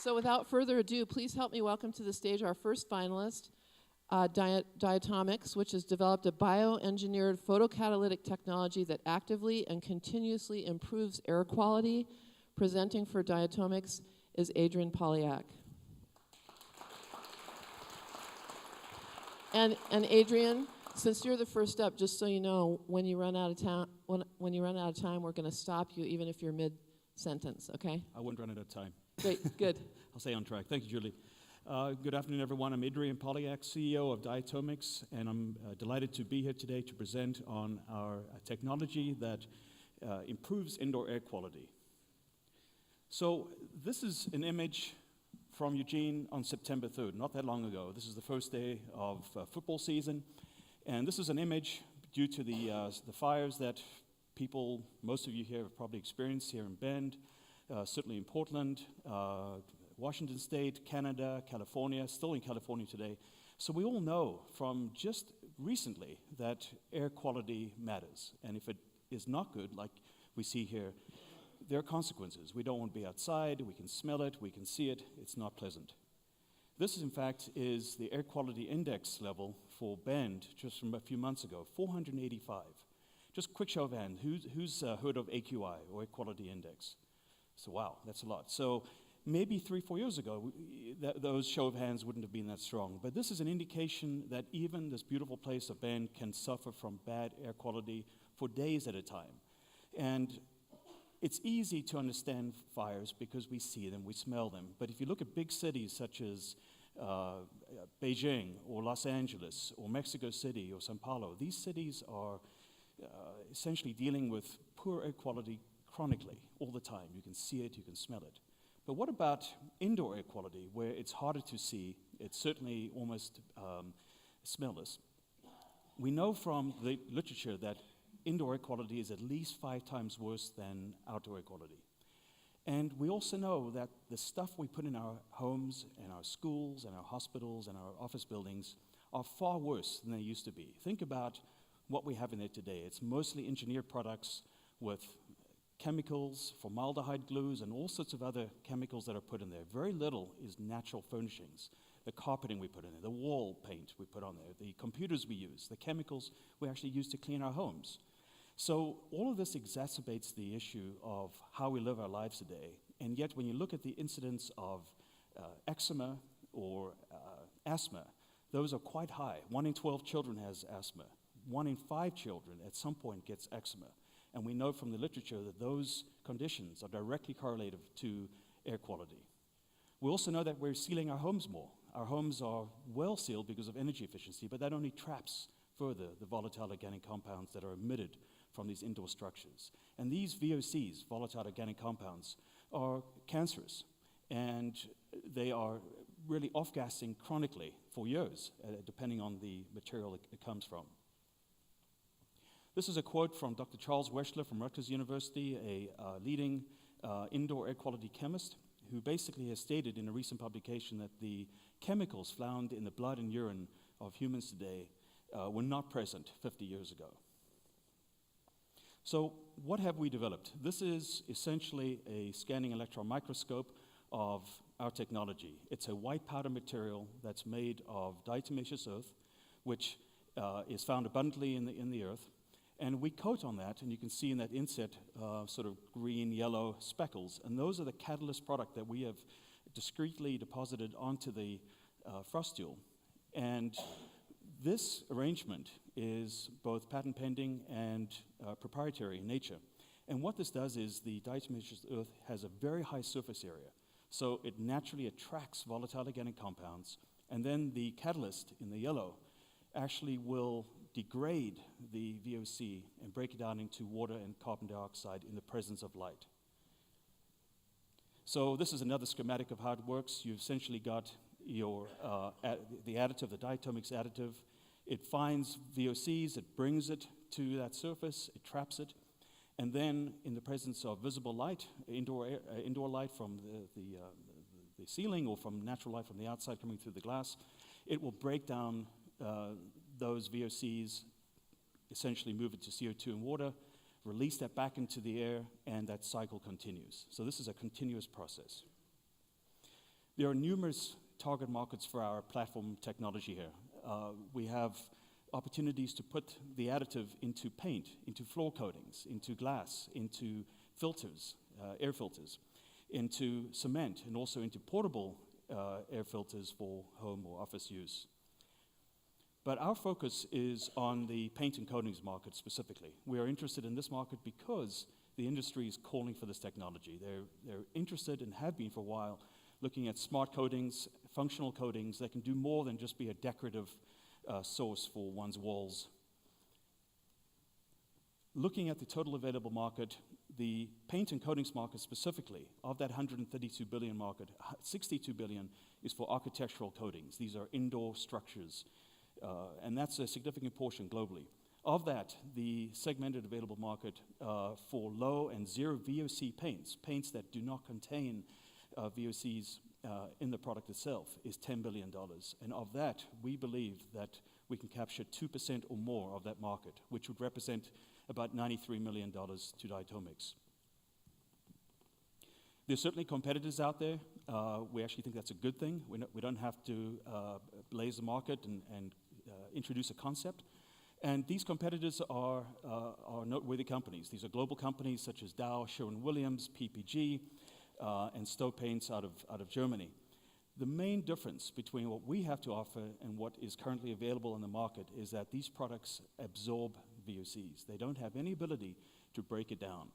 So without further ado, please help me welcome to the stage our first finalist, Diatomics, which has developed a bioengineered photocatalytic technology that actively and continuously improves air quality. Presenting for Diatomics is Adrian Polyak. And Adrian, since you're the first up, just so you know, when you run out of time, when you run out of time, we're going to stop you, even if you're mid-sentence. Okay? I won't run out of time. Great. Good. I'll stay on track. Thank you, Julie. Good afternoon, everyone. I'm Adrian Polyak, CEO of Diatomics, and I'm delighted to be here today to present on our technology that improves indoor air quality. So this is an image from Eugene on September 3rd, not that long ago. This is the first day of football season, and this is an image due to the fires that people, most of you here have probably experienced here in Bend, certainly in Portland, Washington State, Canada, California, still in California today. So we all know from just recently that air quality matters, and if it is not good, like we see here, there are consequences. We don't want to be outside, we can smell it, we can see it, it's not pleasant. This, in fact, is the air quality index level for Bend just from a few months ago, 485. Just quick show of hands, who's heard of AQI, or Air Quality Index? So wow, that's a lot. So maybe 3-4 years ago, those show of hands wouldn't have been that strong. But this is an indication that even this beautiful place of Bend can suffer from bad air quality for days at a time. And it's easy to understand fires because we see them, we smell them. But if you look at big cities such as Beijing or Los Angeles or Mexico City or Sao Paulo, these cities are essentially dealing with poor air quality chronically, all the time. You can see it, you can smell it. But what about indoor air quality, where it's harder to see, it's certainly almost smellless? We know from the literature that indoor air quality is at least 5 times worse than outdoor air quality. And we also know that the stuff we put in our homes and our schools and our hospitals and our office buildings are far worse than they used to be. Think about what we have in there today. It's mostly engineered products with chemicals, formaldehyde glues, and all sorts of other chemicals that are put in there. Very little is natural furnishings. The carpeting we put in there, the wall paint we put on there, the computers we use, the chemicals we actually use to clean our homes. So all of this exacerbates the issue of how we live our lives today. And yet when you look at the incidence of eczema or asthma, those are quite high. 1 in 12 children has asthma. 1 in 5 children at some point gets eczema. And we know from the literature that those conditions are directly correlated to air quality. We also know that we're sealing our homes more. Our homes are well sealed because of energy efficiency, but that only traps further the volatile organic compounds that are emitted from these indoor structures. And these VOCs, volatile organic compounds, are cancerous, and they are really off-gassing chronically for years, depending on the material it comes from. This is a quote from Dr. Charles Weschler from Rutgers University, a leading indoor air quality chemist, who basically has stated in a recent publication that the chemicals found in the blood and urine of humans today were not present 50 years ago. So what have we developed? This is essentially a scanning electron microscope of our technology. It's a white powder material that's made of diatomaceous earth, which is found abundantly in the earth. And we coat on that, and you can see in that inset sort of green, yellow speckles. And those are the catalyst product that we have discretely deposited onto the frustule. And this arrangement is both patent pending and proprietary in nature. And what this does is the diatomaceous earth has a very high surface area. So it naturally attracts volatile organic compounds. And then the catalyst in the yellow actually will degrade the VOC and break it down into water and carbon dioxide in the presence of light. So this is another schematic of how it works. You've essentially got your the additive, the Diatomics additive. It finds VOCs, it brings it to that surface, it traps it, and then in the presence of visible light, indoor light from the ceiling or from natural light from the outside coming through the glass, it will break down those VOCs, essentially move it to CO2 and water, release that back into the air, and that cycle continues. So this is a continuous process. There are numerous target markets for our platform technology here. We have opportunities to put the additive into paint, into floor coatings, into glass, into filters, air filters, into cement, and also into portable air filters for home or office use. But our focus is on the paint and coatings market specifically. We are interested in this market because the industry is calling for this technology. They're interested and have been for a while looking at smart coatings, functional coatings that can do more than just be a decorative source for one's walls. Looking at the total available market, the paint and coatings market specifically, of that 132 billion market, 62 billion is for architectural coatings. These are indoor structures, and that's a significant portion globally. Of that, the segmented available market for low and zero VOC paints, paints that do not contain VOCs in the product itself, is $10 billion. And of that, we believe that we can capture 2% or more of that market, which would represent about $93 million to Diatomics. There's certainly competitors out there. We actually think that's a good thing. We don't have to blaze the market and introduce a concept. And these competitors are noteworthy companies. These are global companies such as Dow, Sherwin-Williams, PPG, and Stowe Paints out of Germany. The main difference between what we have to offer and what is currently available in the market is that these products absorb VOCs. They don't have any ability to break it down.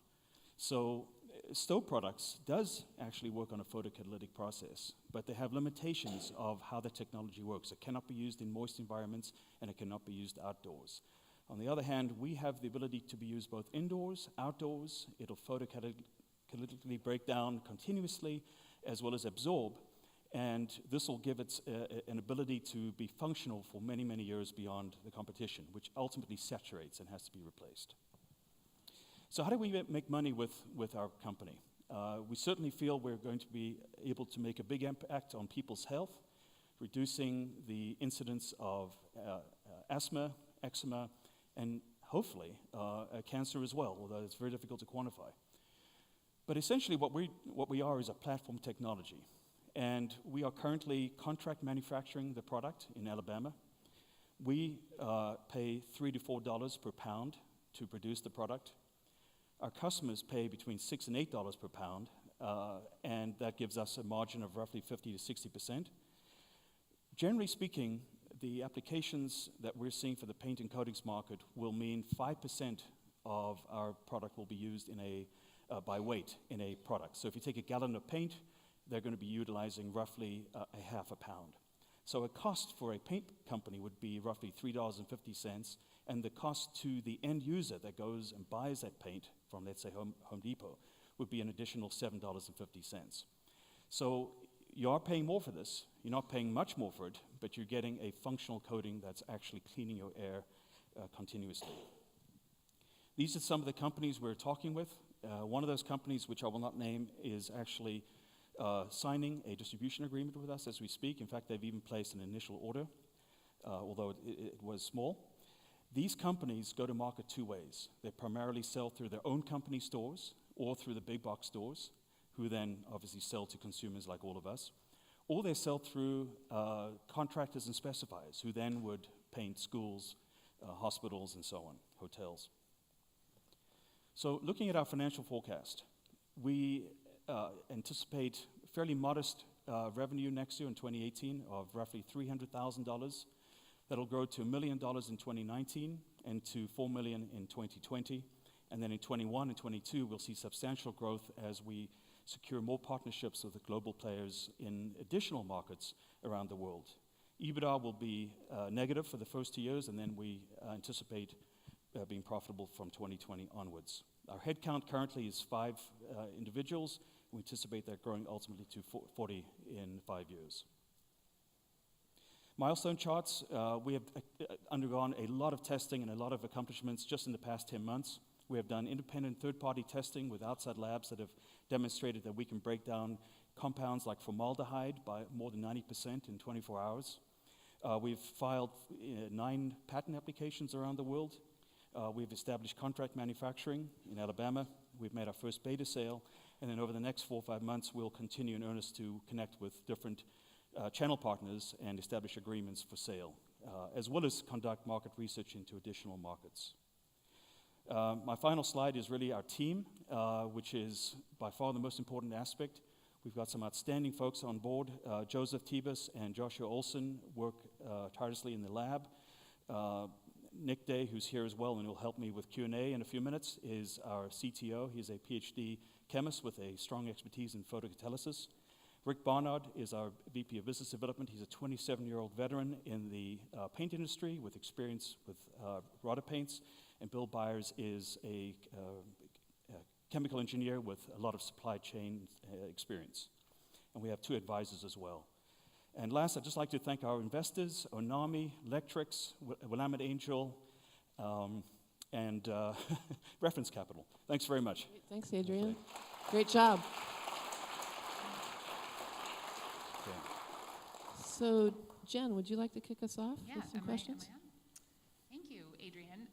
So Stowe products does actually work on a photocatalytic process, but they have limitations of how the technology works. It cannot be used in moist environments, and it cannot be used outdoors. On the other hand, we have the ability to be used both indoors, outdoors. It'll photocatalytically break down continuously, as well as absorb, and this will give it an ability to be functional for many, many years beyond the competition, which ultimately saturates and has to be replaced. So how do we make money with our company? We certainly feel we're going to be able to make a big impact on people's health, reducing the incidence of asthma, eczema, and hopefully cancer as well, although it's very difficult to quantify. But essentially what we are is a platform technology. And we are currently contract manufacturing the product in Alabama. We pay $3 to $4 per pound to produce the product. Our customers pay between $6 and $8 per pound, and that gives us a margin of roughly 50 to 60%. Generally speaking, the applications that we're seeing for the paint and coatings market will mean 5% of our product will be used by weight in a product. So if you take a gallon of paint, they're going to be utilizing roughly a half a pound. So a cost for a paint company would be roughly $3.50, and the cost to the end user that goes and buys that paint from, let's say, Home Depot would be an additional $7.50. So you are paying more for this. You're not paying much more for it, but you're getting a functional coating that's actually cleaning your air continuously. These are some of the companies we're talking with. One of those companies, which I will not name, is actually signing a distribution agreement with us as we speak. In fact, they've even placed an initial order, although it was small. These companies go to market two ways. They primarily sell through their own company stores or through the big box stores, who then obviously sell to consumers like all of us. Or they sell through contractors and specifiers, who then would paint schools, hospitals, and so on, hotels. So looking at our financial forecast, we anticipate fairly modest revenue next year in 2018 of roughly $300,000. That'll grow to $1 million in 2019 and to $4 million in 2020. And then in 21 and 22, we'll see substantial growth as we secure more partnerships with the global players in additional markets around the world. EBITDA will be negative for the first 2 years, and then we anticipate being profitable from 2020 onwards. Our headcount currently is 5 individuals. We anticipate that growing ultimately to 40 in 5 years. Milestone charts, we have undergone a lot of testing and a lot of accomplishments just in the past 10 months. We have done independent third-party testing with outside labs that have demonstrated that we can break down compounds like formaldehyde by more than 90% in 24 hours. We've filed 9 patent applications around the world. We've established contract manufacturing in Alabama. We've made our first beta sale, And then over the next 4 or 5 months, we'll continue in earnest to connect with different channel partners and establish agreements for sale, as well as conduct market research into additional markets. My final slide is really our team, which is by far the most important aspect. We've got some outstanding folks on board. Joseph Tebus and Joshua Olson work tirelessly in the lab. Nick Day, who's here as well and will help me with Q&A in a few minutes, is our CTO. He's a PhD chemist with a strong expertise in photocatalysis. Rick Barnard is our VP of Business Development. He's a 27-year-old veteran in the paint industry with experience with rotor paints. And Bill Byers is a chemical engineer with a lot of supply chain experience. And we have 2 advisors as well. And last, I'd just like to thank our investors, Onami, Lectrix, Willamette Angel, and Reference Capital. Thanks very much. Great. Thanks, Adrian. Great job. Okay. So, Jen, would you like to kick us off with some questions? Am I on? Thank you, Adrian.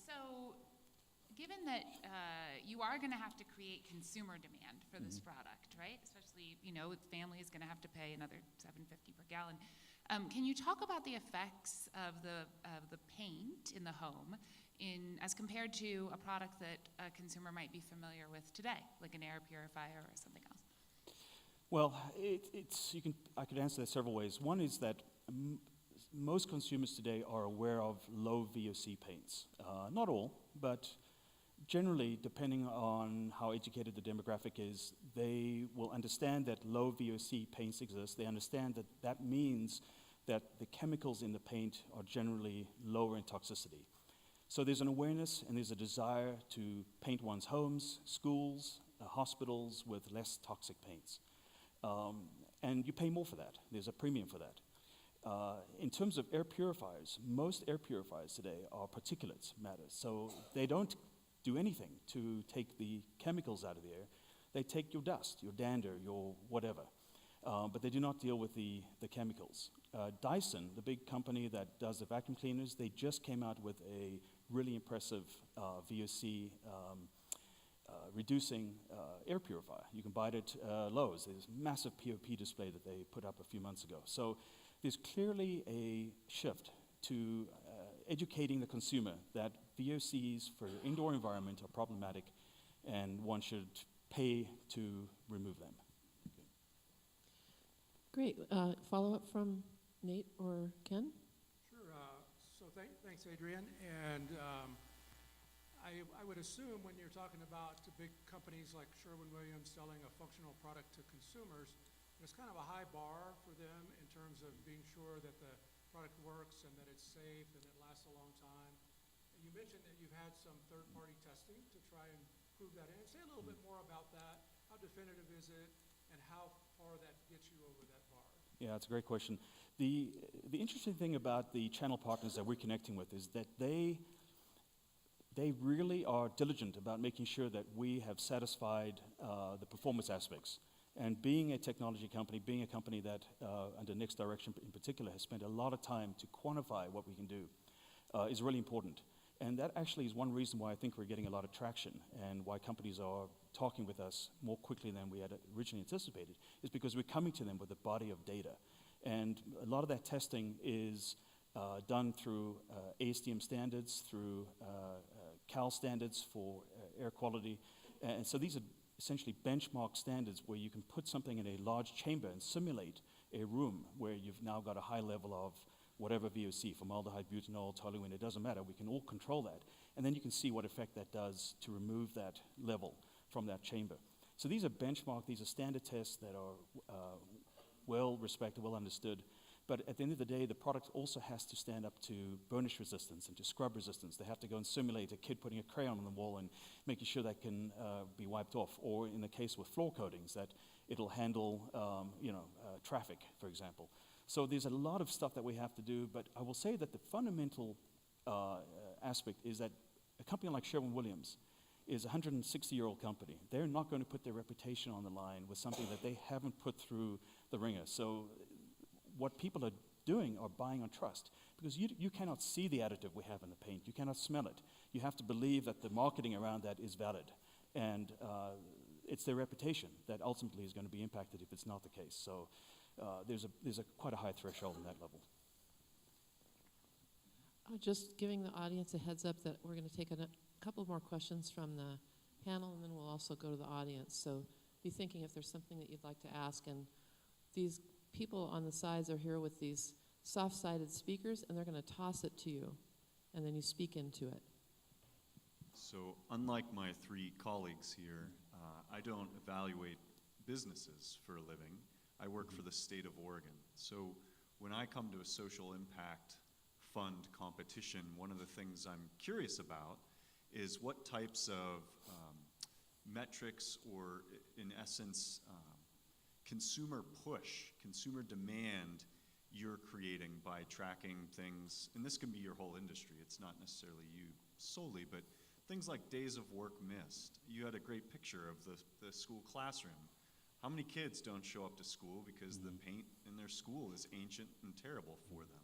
So, given that you are going to have to create consumer demand for this product, right? Especially, the family is going to have to pay another $7.50 per gallon. Can you talk about the effects of the paint in the home as compared to a product that a consumer might be familiar with today, like an air purifier or something else? Well, I could answer that several ways. One is that most consumers today are aware of low VOC paints. Not all, but generally, depending on how educated the demographic is, they will understand that low VOC paints exist. They understand that that means that the chemicals in the paint are generally lower in toxicity. So there's an awareness and there's a desire to paint one's homes, schools, hospitals with less toxic paints. And you pay more for that. There's a premium for that. In terms of air purifiers, most air purifiers today are particulates matter. So they don't do anything to take the chemicals out of the air. They take your dust, your dander, your whatever. But they do not deal with the chemicals. Dyson, the big company that does the vacuum cleaners, they just came out with a really impressive VOC reducing air purifier. You can buy it at Lowe's. There's a massive POP display that they put up a few months ago. So there's clearly a shift to educating the consumer that VOCs for your indoor environment are problematic and one should pay to remove them. Great. Follow-up from Nate or Ken? Sure. So thanks, Adrian. And I would assume when you're talking about big companies like Sherwin-Williams selling a functional product to consumers, there's kind of a high bar for them in terms of being sure that the product works and that it's safe and it lasts a long time. And you mentioned that you've had some third-party testing to try and prove that in. Say a little bit more about that. How definitive is it, and how far that gets you over that bar? Yeah, that's a great question. The interesting thing about the channel partners that we're connecting with is that they really are diligent about making sure that we have satisfied the performance aspects. And being a technology company, being a company that, under Nick's direction in particular, has spent a lot of time to quantify what we can do, is really important. And that actually is one reason why I think we're getting a lot of traction and why companies are talking with us more quickly than we had originally anticipated, is because we're coming to them with a body of data. And a lot of that testing is done through ASTM standards, through CAL standards for air quality. And so these are essentially benchmark standards where you can put something in a large chamber and simulate a room where you've now got a high level of whatever VOC, formaldehyde, butanol, toluene, it doesn't matter. We can all control that. And then you can see what effect that does to remove that level from that chamber. So these are benchmark, these are standard tests that are well respected, well understood. But at the end of the day, the product also has to stand up to burnish resistance and to scrub resistance. They have to go and simulate a kid putting a crayon on the wall and making sure that can be wiped off. Or in the case with floor coatings, that it'll handle traffic, for example. So there's a lot of stuff that we have to do. But I will say that the fundamental aspect is that a company like Sherwin-Williams is a 160-year-old company. They're not going to put their reputation on the line with something that they haven't put through the ringer. So what people are doing are buying on trust, because you cannot see the additive we have in the paint. You cannot smell it. You have to believe that the marketing around that is valid. And it's their reputation that ultimately is going to be impacted if it's not the case. So there's quite a high threshold on that level. Just giving the audience a heads up that we're going to take a couple more questions from the panel, and then we'll also go to the audience. So be thinking if there's something that you'd like to ask. And these people on the sides are here with these soft-sided speakers, and they're going to toss it to you, and then you speak into it. So unlike my three colleagues here, I don't evaluate businesses for a living. I work for the state of Oregon. So when I come to a social impact fund competition, one of the things I'm curious about is what types of metrics or, in essence, consumer push, consumer demand you're creating by tracking things, and this can be your whole industry, it's not necessarily you solely, but things like days of work missed. You had a great picture of the school classroom. How many kids don't show up to school because the paint in their school is ancient and terrible for them?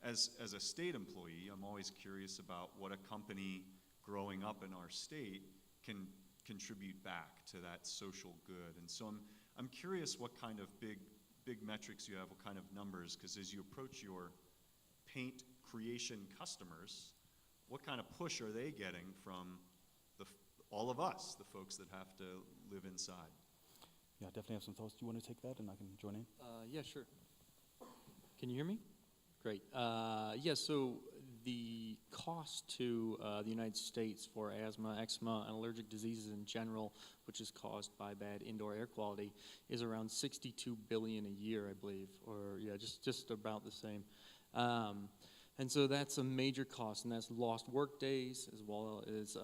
As a state employee, I'm always curious about what a company growing up in our state can contribute back to that social good. And so I'm curious what kind of big metrics you have, what kind of numbers, because as you approach your paint creation customers, what kind of push are they getting from all of us, the folks that have to live inside? Yeah, definitely have some thoughts. Do you want to take that and I can join in? Yeah, sure. Can you hear me? Great. Yeah, so the cost to the United States for asthma, eczema, and allergic diseases in general, which is caused by bad indoor air quality, is around $62 billion a year, I believe, or yeah, just about the same. And so that's a major cost, and that's lost work days as well as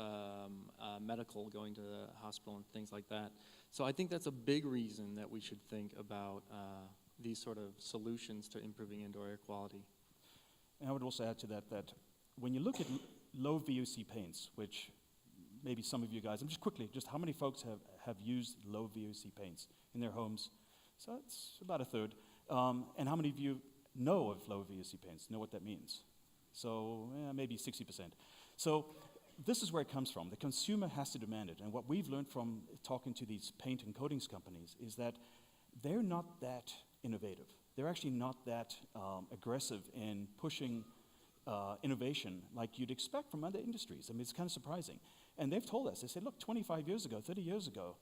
medical, going to the hospital and things like that. So I think that's a big reason that we should think about these sort of solutions to improving indoor air quality. And I would also add to that when you look at low VOC paints, which maybe some of you guys, and just how many folks have used low VOC paints in their homes? So it's about a third. And how many of you know of low VOC paints, know what that means? So maybe 60%. So this is where it comes from. The consumer has to demand it. And what we've learned from talking to these paint and coatings companies is that they're not that innovative. They're actually not that aggressive in pushing innovation like you'd expect from other industries. I mean, it's kind of surprising. And they've told us, they said, look, 25 years ago, 30 years ago,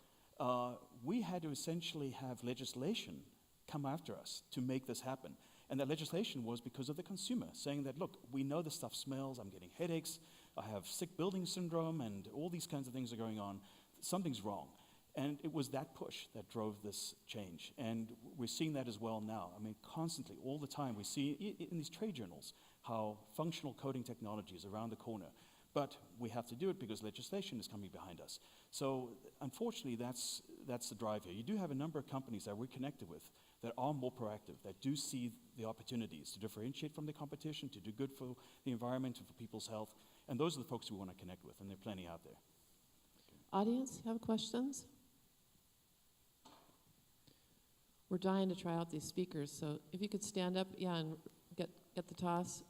we had to essentially have legislation come after us to make this happen. And that legislation was because of the consumer, saying that, look, we know this stuff smells, I'm getting headaches, I have sick building syndrome, and all these kinds of things are going on. Something's wrong. And it was that push that drove this change. And we're seeing that as well now. I mean, constantly, all the time, we see in these trade journals how functional coating technology is around the corner. But we have to do it because legislation is coming behind us. So unfortunately, that's the drive here. You do have a number of companies that we're connected with that are more proactive, that do see the opportunities to differentiate from the competition, to do good for the environment and for people's health. And those are the folks we want to connect with, and there are plenty out there. Audience, you have questions? We're dying to try out these speakers, so if you could stand up, yeah, and get the toss.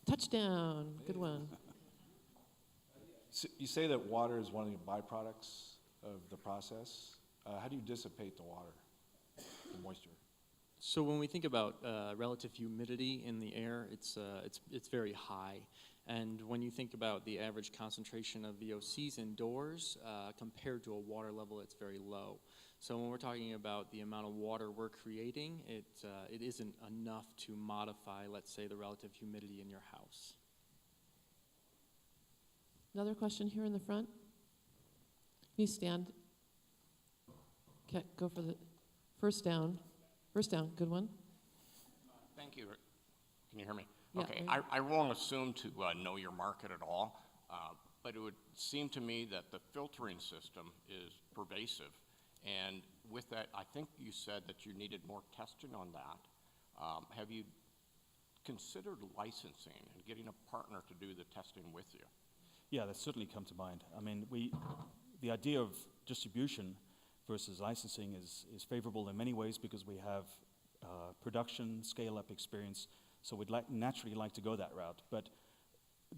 Touchdown, good one. So you say that water is one of the byproducts of the process. How do you dissipate the water, the moisture? So when we think about relative humidity in the air, it's very high. And when you think about the average concentration of VOCs indoors compared to a water level, it's very low. So when we're talking about the amount of water we're creating, it isn't enough to modify, let's say, the relative humidity in your house. Another question here in the front. Can you stand? Okay, go for the first down. First down, good one. Thank you. Can you hear me? Yeah, Okay, right. I won't assume to know your market at all, but it would seem to me that the filtering system is pervasive. And with that, I think you said that you needed more testing on that. Have you considered licensing and getting a partner to do the testing with you? Yeah, that's certainly come to mind. I mean, the idea of distribution versus licensing is favorable in many ways because we have production, scale-up experience, so we'd naturally like to go that route. But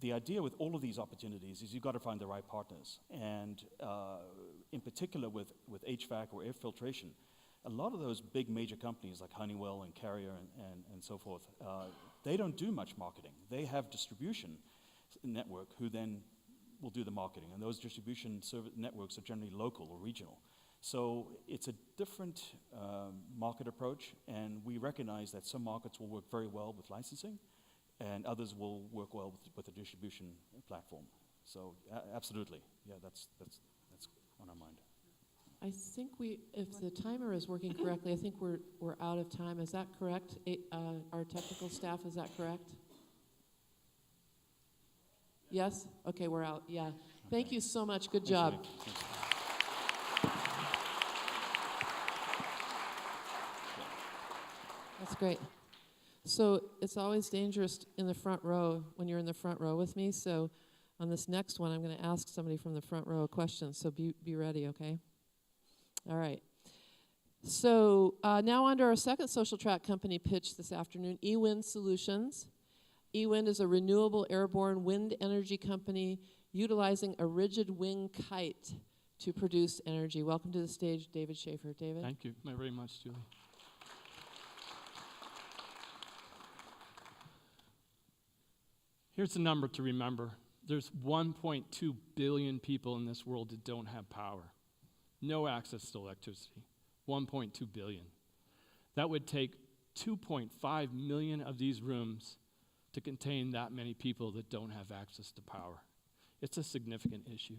the idea with all of these opportunities is you've got to find the right partners. And in particular with HVAC or air filtration, a lot of those big major companies like Honeywell and Carrier and so forth, they don't do much marketing. They have distribution network who then will do the marketing, and those distribution networks are generally local or regional. So it's a different market approach, and we recognize that some markets will work very well with licensing, and others will work well with a distribution platform. So absolutely, yeah, that's on our mind. I think if the timer is working correctly, I think we're out of time. Is that correct? Our technical staff, is that correct? Yes? Okay, we're out. Yeah. Okay. Thank you so much. Good job. That's great. So it's always dangerous in the front row when you're in the front row with me. So on this next one, I'm going to ask somebody from the front row a question. So be ready, okay? All right. So now on to our second social track company pitch this afternoon, eWind Solutions. eWind is a renewable airborne wind energy company utilizing a rigid wing kite to produce energy. Welcome to the stage, David Schaefer. David? Thank you very much, Julie. Here's the number to remember. There's 1.2 billion people in this world that don't have power. No access to electricity. 1.2 billion. That would take 2.5 million of these rooms to contain that many people that don't have access to power. It's a significant issue.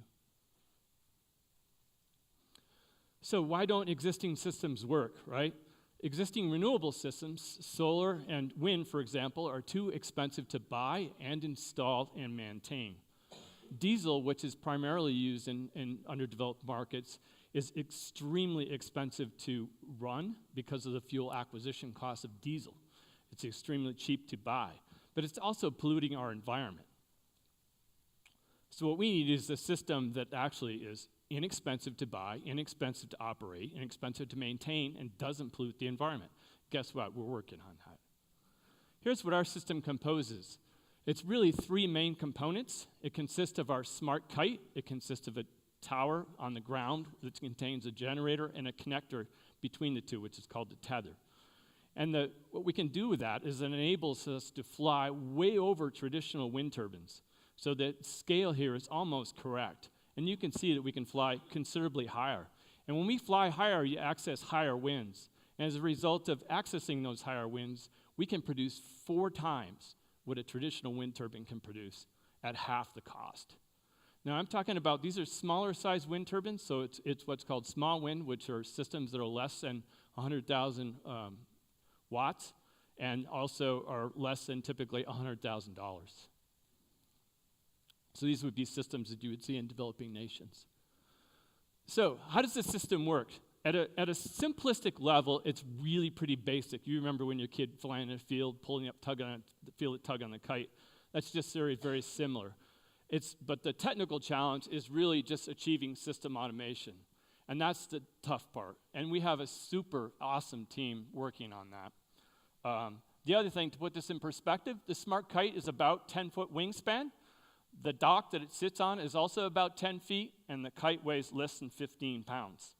So why don't existing systems work, right? Existing renewable systems, solar and wind, for example, are too expensive to buy and install and maintain. Diesel, which is primarily used in underdeveloped markets, is extremely expensive to run because of the fuel acquisition cost of diesel. It's extremely cheap to buy, but it's also polluting our environment. So what we need is a system that actually is inexpensive to buy, inexpensive to operate, inexpensive to maintain, and doesn't pollute the environment. Guess what? We're working on that. Here's what our system composes. It's really three main components. It consists of our smart kite. It consists of a tower on the ground that contains a generator and a connector between the two, which is called the tether. And what we can do with that is it enables us to fly way over traditional wind turbines. So the scale here is almost correct. And you can see that we can fly considerably higher. And when we fly higher, you access higher winds. And as a result of accessing those higher winds, we can produce 4 times what a traditional wind turbine can produce at half the cost. Now I'm talking about, these are smaller size wind turbines, so it's what's called small wind, which are systems that are less than 100,000 watts, and also are less than typically $100,000. So these would be systems that you would see in developing nations. So how does this system work? At a simplistic level, it's really pretty basic. You remember when you're a kid flying in a field, pulling up, tug on the kite. That's just very, very similar. But the technical challenge is really just achieving system automation. And that's the tough part. And we have a super awesome team working on that. The other thing, to put this in perspective, the smart kite is about 10-foot wingspan. The dock that it sits on is also about 10 feet, and the kite weighs less than 15 pounds.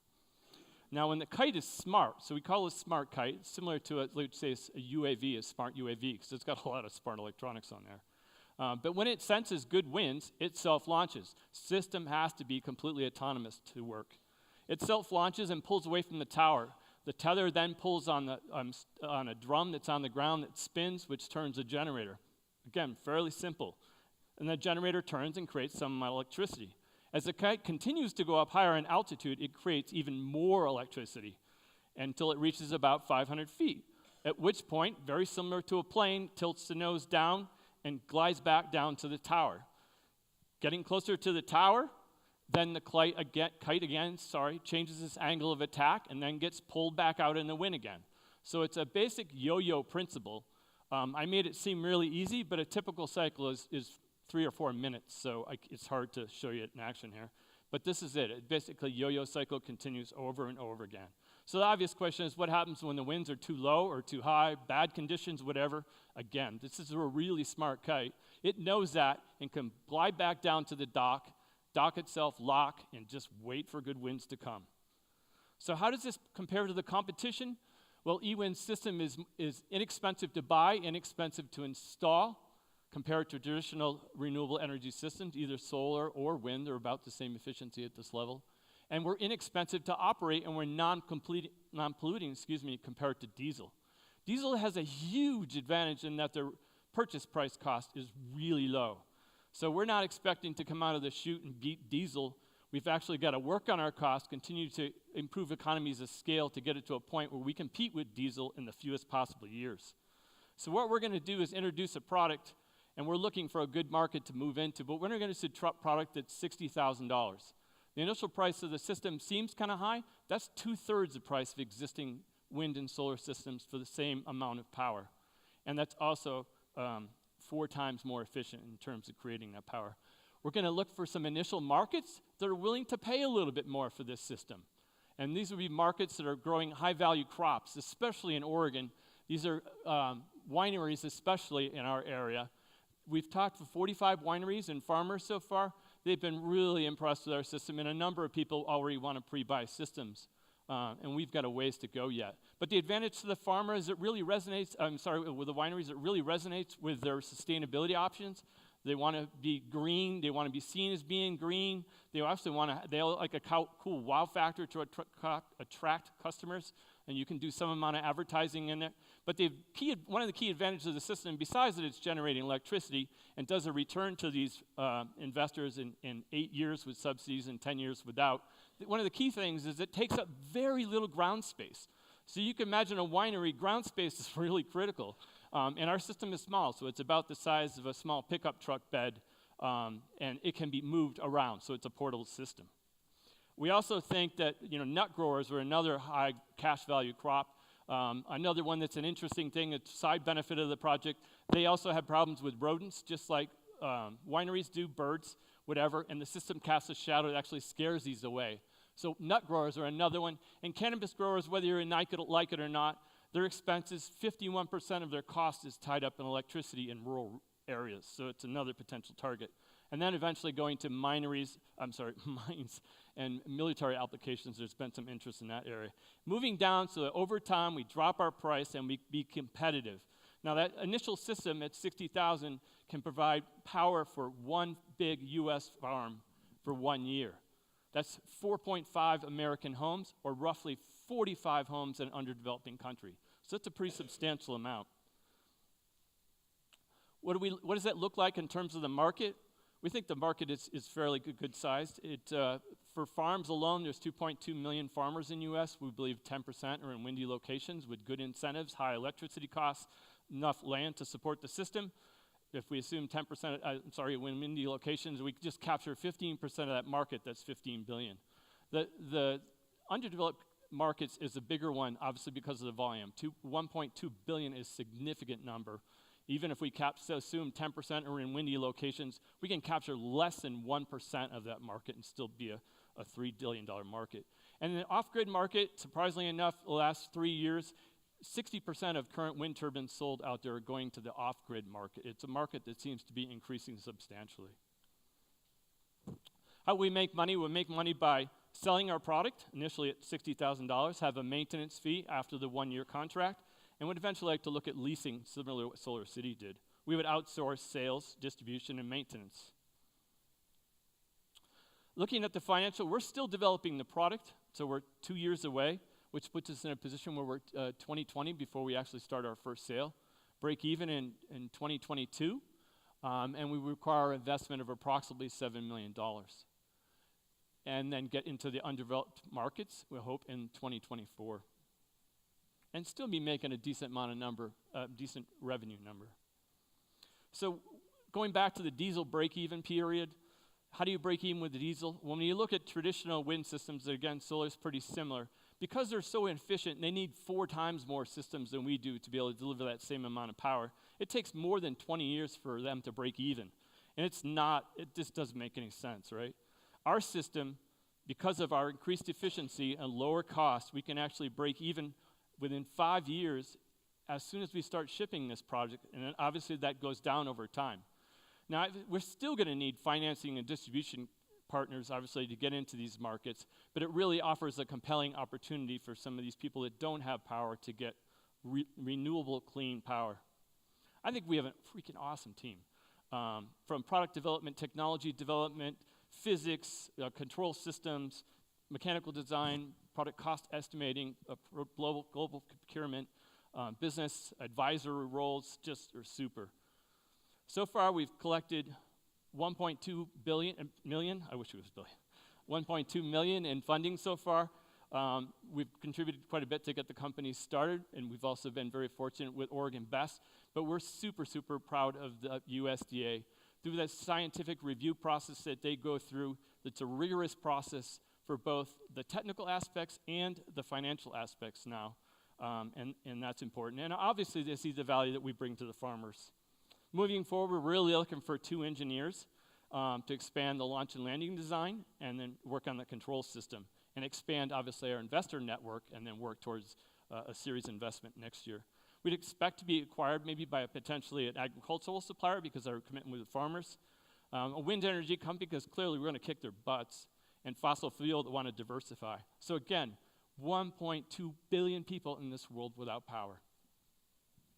Now, when the kite is smart, so we call it a smart kite, similar to, let's say, a UAV, a smart UAV, because it's got a lot of smart electronics on there. But when it senses good winds, it self-launches. System has to be completely autonomous to work. It self-launches and pulls away from the tower. The tether then pulls on a drum that's on the ground that spins, which turns a generator. Again, fairly simple. And the generator turns and creates some electricity. As the kite continues to go up higher in altitude, it creates even more electricity until it reaches about 500 feet, at which point, very similar to a plane, tilts the nose down and glides back down to the tower. Getting closer to the tower, then the kite again changes its angle of attack and then gets pulled back out in the wind again. So it's a basic yo-yo principle. I made it seem really easy, but a typical cycle is 3 or 4 minutes, so it's hard to show you it in action here. But this is it. It basically, yo-yo cycle continues over and over again. So the obvious question is, what happens when the winds are too low or too high, bad conditions, whatever? Again, this is a really smart kite. It knows that and can glide back down to the dock, dock itself, lock, and just wait for good winds to come. So how does this compare to the competition? Well, eWind's system is inexpensive to buy, inexpensive to install, compared to traditional renewable energy systems, either solar or wind. They're about the same efficiency at this level. And we're inexpensive to operate, and we're non-polluting, compared to diesel. Diesel has a huge advantage in that their purchase price cost is really low. So we're not expecting to come out of the chute and beat diesel. We've actually got to work on our costs, continue to improve economies of scale to get it to a point where we compete with diesel in the fewest possible years. So what we're going to do is introduce a product, and we're looking for a good market to move into, but we're going to introduce a product that's $60,000. The initial price of the system seems kind of high. That's 2/3 the price of existing wind and solar systems for the same amount of power. And that's also 4 times more efficient in terms of creating that power. We're going to look for some initial markets that are willing to pay a little bit more for this system. And these would be markets that are growing high-value crops, especially in Oregon. These are wineries, especially in our area. We've talked to 45 wineries and farmers so far. They've been really impressed with our system, and a number of people already want to pre-buy systems. And we've got a ways to go yet. But the advantage to the farmer is it really resonates, with the wineries, it really resonates with their sustainability options. They want to be green. They want to be seen as being green. They also they like a cool wow factor to attract customers, and you can do some amount of advertising in there. But one of the key advantages of the system, besides that it's generating electricity and does a return to these investors in 8 years with subsidies and 10 years without, one of the key things is it takes up very little ground space. So you can imagine a winery, ground space is really critical. And our system is small, so it's about the size of a small pickup truck bed, and it can be moved around, so it's a portable system. We also think that nut growers are another high cash value crop. Another one that's an interesting thing, a side benefit of the project, they also have problems with rodents, just like wineries do, birds, whatever, and the system casts a shadow that actually scares these away. So nut growers are another one, and cannabis growers, whether you like it or not, their expenses, 51% of their cost is tied up in electricity in rural areas, so it's another potential target. And then eventually going to mines and military applications, there's been some interest in that area. Moving down so that over time we drop our price and we be competitive. Now that initial system at $60,000 can provide power for one big US farm for 1 year. That's 4.5 American homes, or roughly 45 homes in an underdeveloping country. So it's a pretty substantial amount. What does that look like in terms of the market? We think the market is fairly good sized. For farms alone, there's 2.2 million farmers in U.S. We believe 10% are in windy locations with good incentives, high electricity costs, enough land to support the system. If we assume 10%, windy locations, we just capture 15% of that market, that's 15 billion. The underdeveloped markets is a bigger one, obviously because of the volume. 1.2 billion is a significant number. Even if we assume 10% are in windy locations, we can capture less than 1% of that market and still be a $3 billion market. And the off-grid market, surprisingly enough, the last 3 years, 60% of current wind turbines sold out there are going to the off-grid market. It's a market that seems to be increasing substantially. How do we make money? We make money by selling our product, initially at $60,000, have a maintenance fee after the 1-year contract, and would eventually like to look at leasing, similar to what Solar City did. We would outsource sales, distribution, and maintenance. Looking at the financial, we're still developing the product, so we're 2 years away, which puts us in a position where we're 2020 before we actually start our first sale. Break even in 2022, and we require investment of approximately $7 million. And then get into the undeveloped markets, we hope, in 2024. And still be making a decent decent revenue number. So going back to the diesel break-even period, how do you break even with the diesel? When you look at traditional wind systems, again, solar is pretty similar. Because they're so efficient, they need 4 times more systems than we do to be able to deliver that same amount of power. It takes more than 20 years for them to break even. And it just doesn't make any sense, right? Our system, because of our increased efficiency and lower cost, we can actually break even within 5 years as soon as we start shipping this project, and then obviously that goes down over time. Now, we're still going to need financing and distribution partners, obviously, to get into these markets, but it really offers a compelling opportunity for some of these people that don't have power to get renewable, clean power. I think we have a freaking awesome team. From product development, technology development, physics, control systems, mechanical design, product cost estimating, global procurement, business advisory roles, just are super. So far, we've collected 1.2 million, I wish it was billion, 1.2 million in funding so far. We've contributed quite a bit to get the company started, and we've also been very fortunate with Oregon Best, but we're super, super proud of the USDA. Through that scientific review process that they go through, it's a rigorous process for both the technical aspects and the financial aspects now, and that's important. And obviously, they see the value that we bring to the farmers. Moving forward, we're really looking for 2 engineers to expand the launch and landing design, and then work on the control system, and expand, obviously, our investor network, and then work towards a series investment next year. We'd expect to be acquired maybe by potentially an agricultural supplier because of our commitment with the farmers, a wind energy company because clearly we're going to kick their butts, and fossil fuel that want to diversify. So again, 1.2 billion people in this world without power.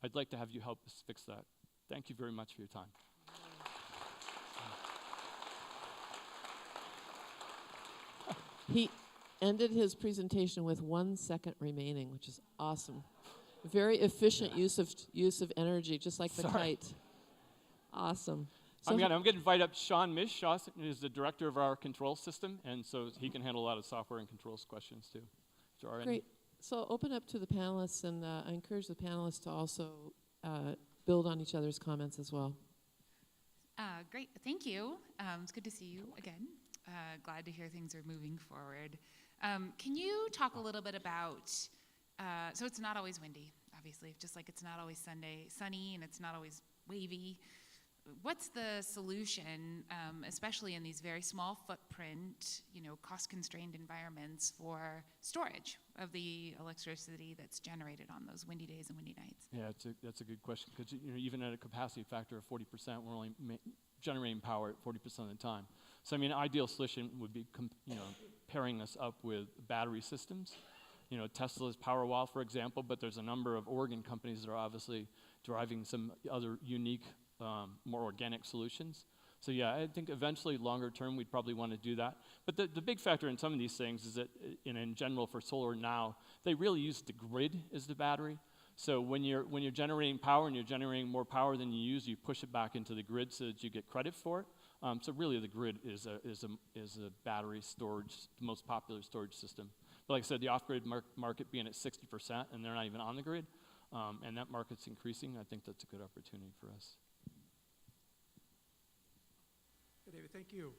I'd like to have you help us fix that. Thank you very much for your time. He ended his presentation with 1 second remaining, which is awesome. Very efficient use of energy, just like the kite. Awesome. So I'm going to invite up Sean Mish. Sean is the director of our control system, and so he can handle a lot of software and controls questions too. Great. So open up to the panelists, and I encourage the panelists to also build on each other's comments as well. Great, thank you. It's good to see you again. Glad to hear things are moving forward. Can you talk a little bit about, so it's not always windy, obviously, just like it's not always sunny and it's not always wavy. What's the solution, especially in these very small footprint, cost-constrained environments for storage of the electricity that's generated on those windy days and windy nights? Yeah, that's a good question, because even at a capacity factor of 40%, we're only generating power at 40% of the time. So an ideal solution would be pairing this up with battery systems. Tesla's Powerwall, for example, but there's a number of Oregon companies that are obviously driving some other unique, more organic solutions. So yeah, I think eventually, longer term, we'd probably want to do that. But the big factor in some of these things is that, in general, for solar now, they really use the grid as the battery. So when you're generating power and you're generating more power than you use, you push it back into the grid so that you get credit for it. So really, the grid is a battery storage, the most popular storage system. But like I said, the off-grid market being at 60%, and they're not even on the grid, and that market's increasing, I think that's a good opportunity for us. Hey, David, thank you.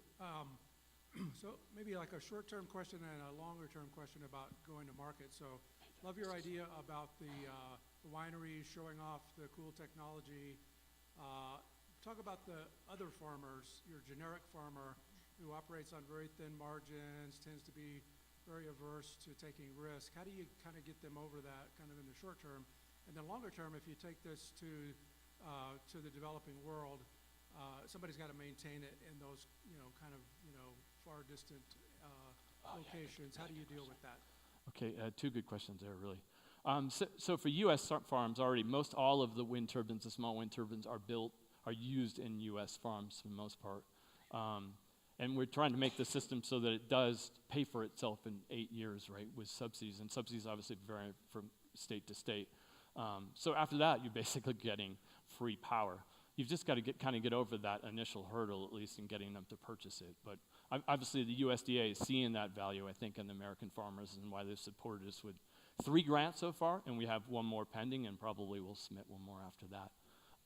So maybe like a short-term question and a longer-term question about going to market. So love your idea about the wineries showing off the cool technology. Talk about the other farmers, your generic farmer who operates on very thin margins, tends to be very averse to taking risk. How do you kind of get them over that kind of in the short term? And then longer term, if you take this to the developing world, somebody's got to maintain it in those, far distant locations. How do you deal with that? Okay, 2 good questions there, really. So for U.S. farms already, most all of the wind turbines, the small wind turbines, are used in U.S. farms for the most part. And we're trying to make the system so that it does pay for itself in 8 years, right, with subsidies. And subsidies obviously vary from state to state. So after that, you're basically getting free power. You've just got to get over that initial hurdle, at least, in getting them to purchase it. But obviously, the USDA is seeing that value, I think, in the American farmers, and why they've supported us with 3 grants so far, and we have 1 more pending, and probably we'll submit 1 more after that.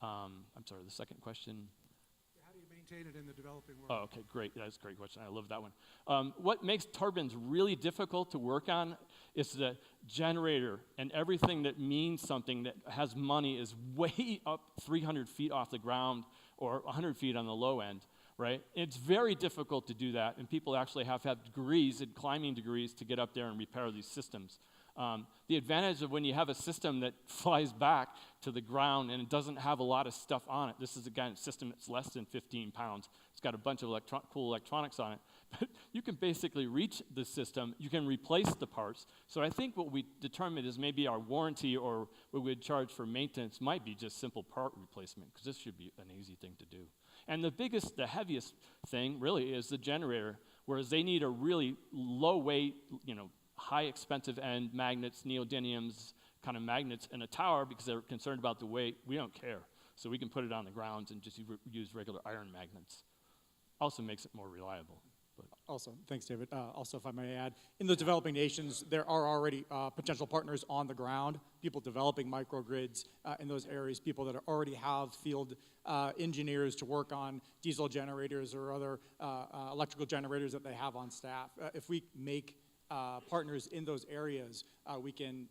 I'm sorry, the second question? How do you maintain it in the developing world? Oh, okay, great. That's a great question. I love that one. What makes turbines really difficult to work on is the generator, and everything that means something that has money is way up 300 feet off the ground or 100 feet on the low end, right? It's very difficult to do that, and people actually have to have degrees and climbing degrees to get up there and repair these systems. The advantage of when you have a system that flies back to the ground and it doesn't have a lot of stuff on it, this is, again, a system that's less than 15 pounds. It's got a bunch of cool electronics on it, but you can basically reach the system, you can replace the parts. So I think what we determined is maybe our warranty or what we'd charge for maintenance might be just simple part replacement, because this should be an easy thing to do. And the heaviest thing really is the generator, whereas they need a really low weight, high expensive end magnets, neodymiums kind of magnets in a tower because they're concerned about the weight. We don't care. So we can put it on the ground and just use regular iron magnets. Also makes it more reliable. But Also, thanks, David. Also, if I may add, in the developing nations, there are already potential partners on the ground, people developing microgrids in those areas, people that already have field engineers to work on diesel generators or other electrical generators that they have on staff. If we make partners in those areas, we can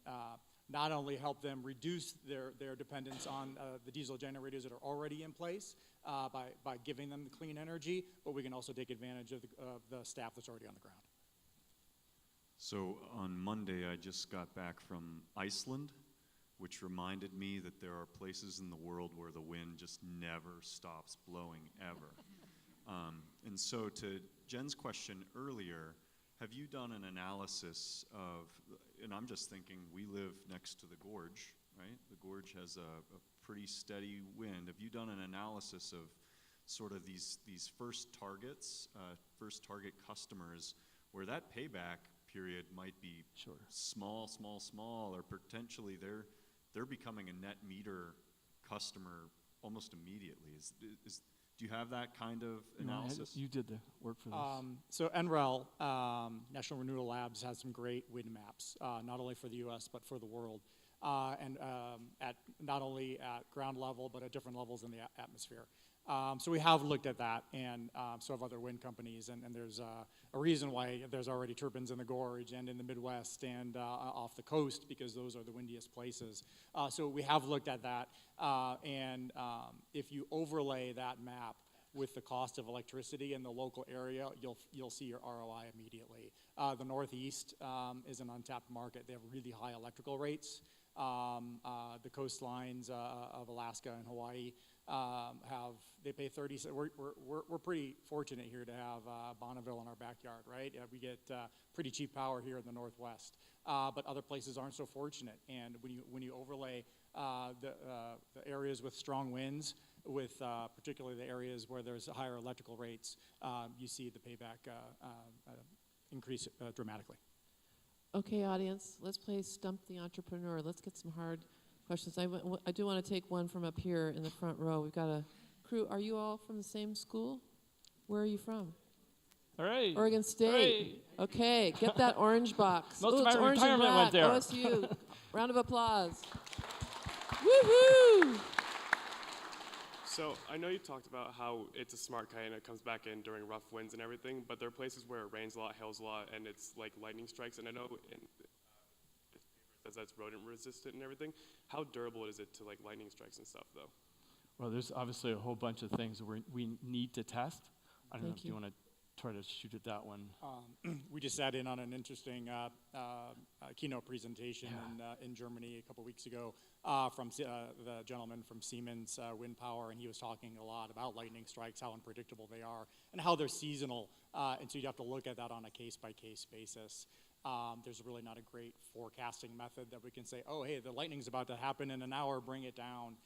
not only help them reduce their dependence on the diesel generators that are already in place by giving them the clean energy, but we can also take advantage of the staff that's already on the ground. So on Monday, I just got back from Iceland, which reminded me that there are places in the world where the wind just never stops blowing, ever. And so to Jen's question earlier, have you done an analysis of, and I'm just thinking, we live next to the gorge, right? The gorge has a pretty steady wind. Have you done an analysis of sort of these first targets, first target customers, where that payback period might be small, or potentially they're becoming a net meter customer almost immediately? Do you have that kind of analysis? You did the work for this. So NREL, National Renewable Labs, has some great wind maps, not only for the U.S. but for the world, and at not only at ground level but at different levels in the atmosphere. So we have looked at that, and so have other wind companies, and there's a reason why there's already turbines in the gorge and in the Midwest and off the coast, because those are the windiest places. So we have looked at that, and if you overlay that map with the cost of electricity in the local area, you'll see your ROI immediately. The Northeast is an untapped market. They have really high electrical rates. The coastlines of Alaska and Hawaii they pay 30 cents. We're pretty fortunate here to have Bonneville in our backyard, right? We get pretty cheap power here in the Northwest, but other places aren't so fortunate. And when you overlay the areas with strong winds with particularly the areas where there's higher electrical rates, you see the payback increase dramatically. Okay, audience, let's play Stump the Entrepreneur. Let's get some hard questions. I do want to take one from up here in the front row. We've got a crew. Are you all from the same school? Where are you from? All right. Oregon State. Okay, get that orange box. Most of it's my orange and retirement went black. there. OSU. Round of applause. Woohoo! So I know you talked about how it's a smart kite and it comes back in during rough winds and everything, but there are places where it rains a lot, hails a lot, and it's like lightning strikes. And I know it says that's rodent resistant and everything. How durable is it to like lightning strikes and stuff, though? Well, there's obviously a whole bunch of things that we need to test. I don't know if you want to try to shoot at that one. We just sat in on an interesting keynote presentation in Germany a couple weeks ago from the gentleman from Siemens Wind Power, and he was talking a lot about lightning strikes, how unpredictable they are, and how they're seasonal, and so you have to look at that on a case-by-case basis. There's really not a great forecasting method that we can say, oh, hey, the lightning's about to happen in an hour, bring it down.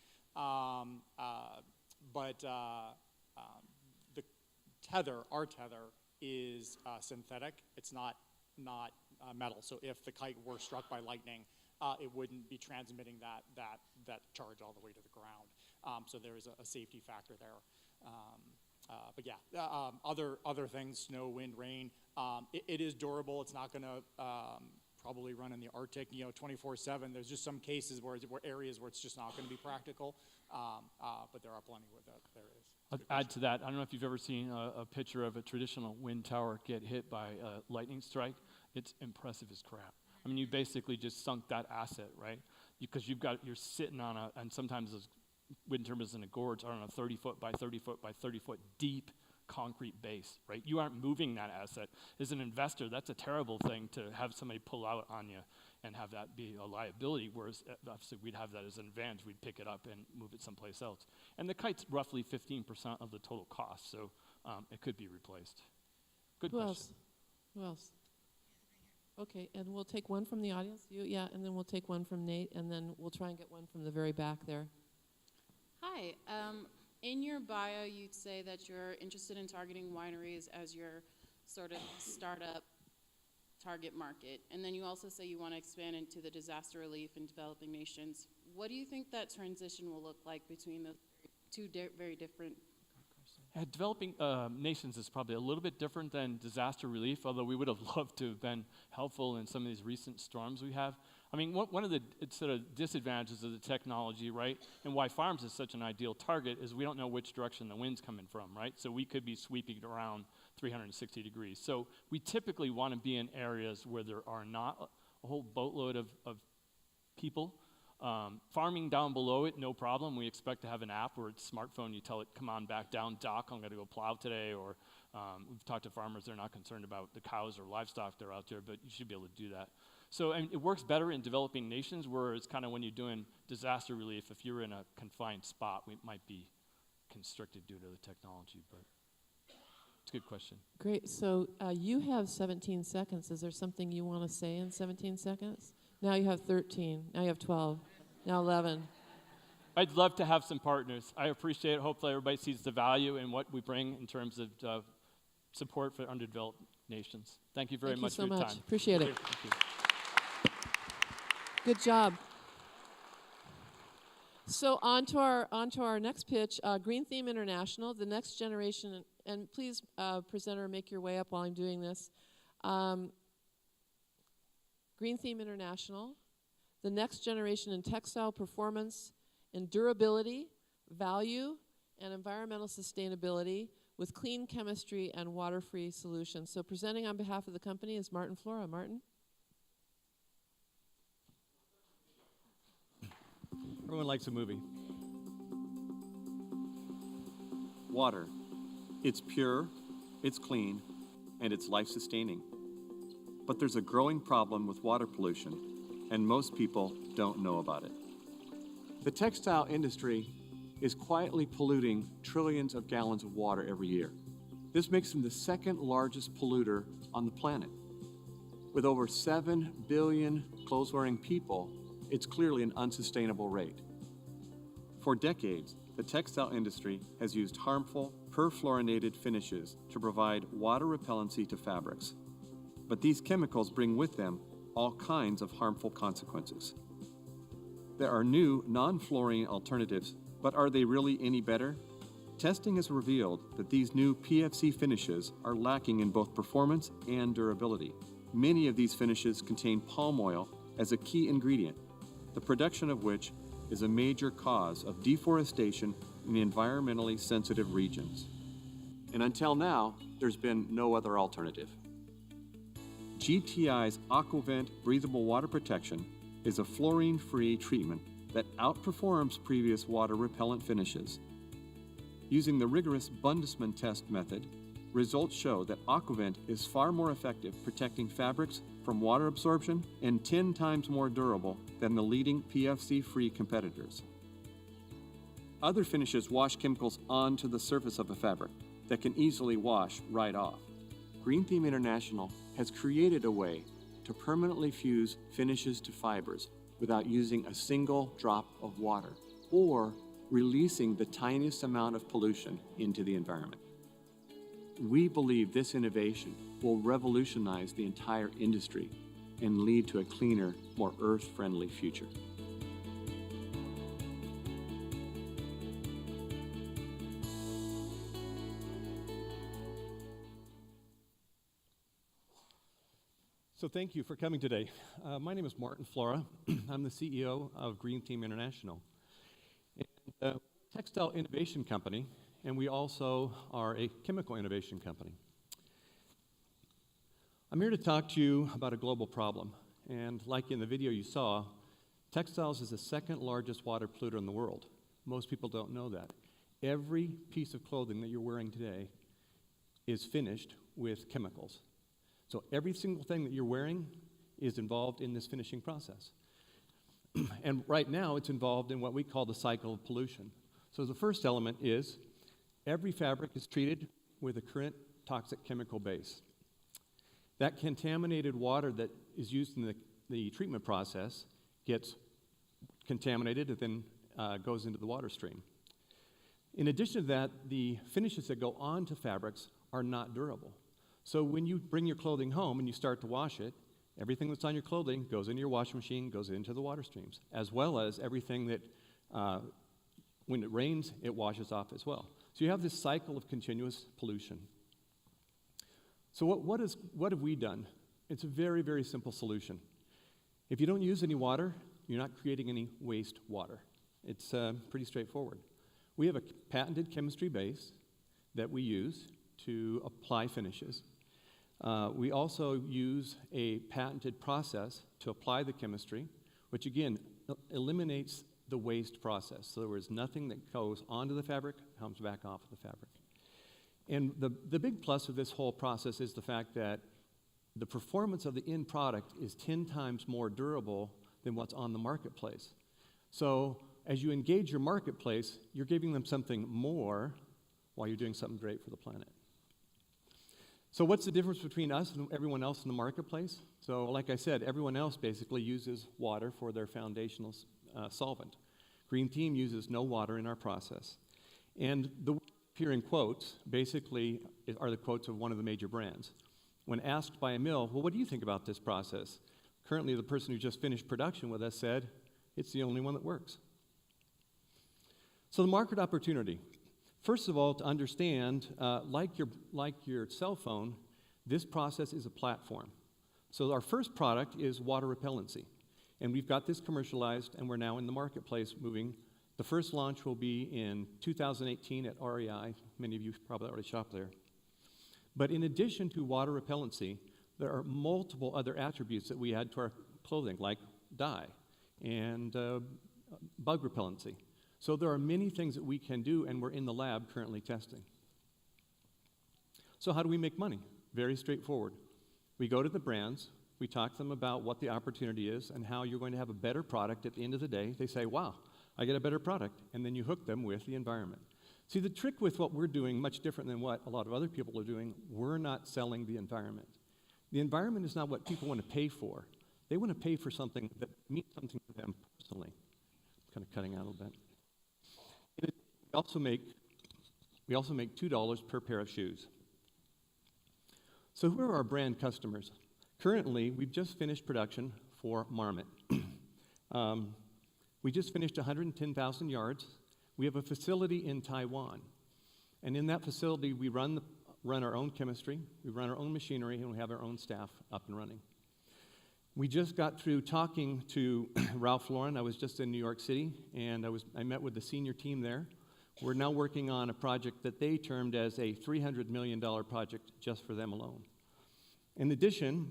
But the tether, our tether, is synthetic. It's not metal. So if the kite were struck by lightning, it wouldn't be transmitting that charge all the way to the ground. So there is a safety factor there. But yeah, other things, snow, wind, rain, it is durable. It's not going to probably run in the Arctic, 24/7. There's just some cases where areas where it's just not going to be practical, but there are plenty where there is. I'll add to that. I don't know if you've ever seen a picture of a traditional wind tower get hit by a lightning strike. It's impressive as crap. I mean, you basically just sunk that asset, right? Because you're sitting on and sometimes those wind turbines in a gorge are on a 30 foot by 30 foot by 30 foot deep concrete base, right? You aren't moving that asset. As an investor, that's a terrible thing to have somebody pull out on you and have that be a liability, whereas obviously we'd have that as an advantage. We'd pick it up and move it someplace else. And the kite's roughly 15% of the total cost, so it could be replaced. Good Who question. else? Who else? Okay, and we'll take one from the audience. You, yeah, and then we'll take one from Nate, and then we'll try and get one from the very back there. Hi. In your bio, you'd say that you're interested in targeting wineries as your sort of startup target market. And then you also say you want to expand into the disaster relief in developing nations. What do you think that transition will look like between the two very different? Developing nations is probably a little bit different than disaster relief, although we would have loved to have been helpful in some of these recent storms we have. I mean, one of the sort of disadvantages of the technology, right, and why farms is such an ideal target is we don't know which direction the wind's coming from, right? So we could be sweeping it around 360 degrees. So we typically want to be in areas where there are not a whole boatload of people. Farming down below it, no problem. We expect to have an app where it's smartphone, you tell it, come on back down, dock, I'm going to go plow today. Or we've talked to farmers, they're not concerned about the cows or livestock that are out there, but you should be able to do that. So and it works better in developing nations, where it's kind of when you're doing disaster relief, if you're in a confined spot, we might be constricted due to the technology, but it's a good question. Great. So you have 17 seconds. Is there something you want to say in 17 seconds? Now you have 13. Now you have 12. Now 11. I'd love to have some partners. I appreciate it. Hopefully everybody sees the value in what we bring in terms of support for underdeveloped nations. Thank you very much for your time. Thank you so much. Appreciate it. Thank you. Good job. So on to our next pitch, Green Theme International, the next generation, and please, presenter, make your way up while I'm doing this. Green Theme International, the next generation in textile performance, in durability, value, and environmental sustainability with clean chemistry and water-free solutions. So presenting on behalf of the company is Martin Flora. Martin? Everyone likes a movie. Water. It's pure, it's clean, and it's life-sustaining. But there's a growing problem with water pollution, and most people don't know about it. The textile industry is quietly polluting trillions of gallons of water every year. This makes them the second largest polluter on the planet. With over 7 billion clothes-wearing people, it's clearly an unsustainable rate. For decades, the textile industry has used harmful, perfluorinated finishes to provide water repellency to fabrics. But these chemicals bring with them all kinds of harmful consequences. There are new non-fluorine alternatives, but are they really any better? Testing has revealed that these new PFC finishes are lacking in both performance and durability. Many of these finishes contain palm oil as a key ingredient, the production of which is a major cause of deforestation in environmentally sensitive regions. And until now, there's been no other alternative. GTI's Aquavent breathable water protection is a fluorine-free treatment that outperforms previous water repellent finishes. Using the rigorous Bundesman test method, results show that Aquavent is far more effective protecting fabrics from water absorption and 10 times more durable than the leading PFC-free competitors. Other finishes wash chemicals onto the surface of a fabric that can easily wash right off. Green Theme International has created a way to permanently fuse finishes to fibers without using a single drop of water or releasing the tiniest amount of pollution into the environment. We believe this innovation will revolutionize the entire industry and lead to a cleaner, more earth-friendly future. So thank you for coming today. My name is Martin Flora. I'm the CEO of Green Theme International. And, textile innovation company, and we also are a chemical innovation company. I'm here to talk to you about a global problem. And like in the video you saw, textiles is the second largest water polluter in the world. Most people don't know that. Every piece of clothing that you're wearing today is finished with chemicals. So every single thing that you're wearing is involved in this finishing process. And right now, it's involved in what we call the cycle of pollution. So the first element is every fabric is treated with a current toxic chemical base. That contaminated water that is used in the treatment process gets contaminated and then goes into the water stream. In addition to that, the finishes that go onto fabrics are not durable. So when you bring your clothing home and you start to wash it, everything that's on your clothing goes into your washing machine, goes into the water streams, as well as everything that, when it rains, it washes off as well. So you have this cycle of continuous pollution. So what have we done? It's a very, very simple solution. If you don't use any water, you're not creating any waste water. It's pretty straightforward. We have a patented chemistry base that we use to apply finishes. We also use a patented process to apply the chemistry, which again eliminates the waste process. So there is nothing that goes onto the fabric, comes back off of the fabric. And the big plus of this whole process is the fact that the performance of the end product is 10 times more durable than what's on the marketplace. So as you engage your marketplace, you're giving them something more while you're doing something great for the planet. So what's the difference between us and everyone else in the marketplace? So like I said, everyone else basically uses water for their foundational solvent. Green Team uses no water in our process. And the here in quotes basically are the quotes of one of the major brands. When asked by a mill, well, what do you think about this process? Currently, the person who just finished production with us said, it's the only one that works. So the market opportunity. First of all, to understand, like your cell phone, this process is a platform. So our first product is water repellency. And we've got this commercialized, and we're now in the marketplace moving. The first launch will be in 2018 at REI. Many of you probably already shop there. But in addition to water repellency, there are multiple other attributes that we add to our clothing, like dye and bug repellency. So there are many things that we can do, and we're in the lab currently testing. So how do we make money? Very straightforward. We go to the brands, we talk to them about what the opportunity is and how you're going to have a better product at the end of the day. They say, wow, I get a better product, and then you hook them with the environment. See, the trick with what we're doing, much different than what a lot of other people are doing, we're not selling the environment. The environment is not what people want to pay for. They want to pay for something that means something to them personally. Kind of cutting out a little bit. We also make $2 per pair of shoes. So who are our brand customers? Currently, we've just finished production for Marmot. We just finished 110,000 yards. We have a facility in Taiwan. And in that facility, we run our own chemistry, we run our own machinery, and we have our own staff up and running. We just got through talking to Ralph Lauren. I was just in New York City, and I met with the senior team there. We're now working on a project that they termed as a $300 million project just for them alone. In addition,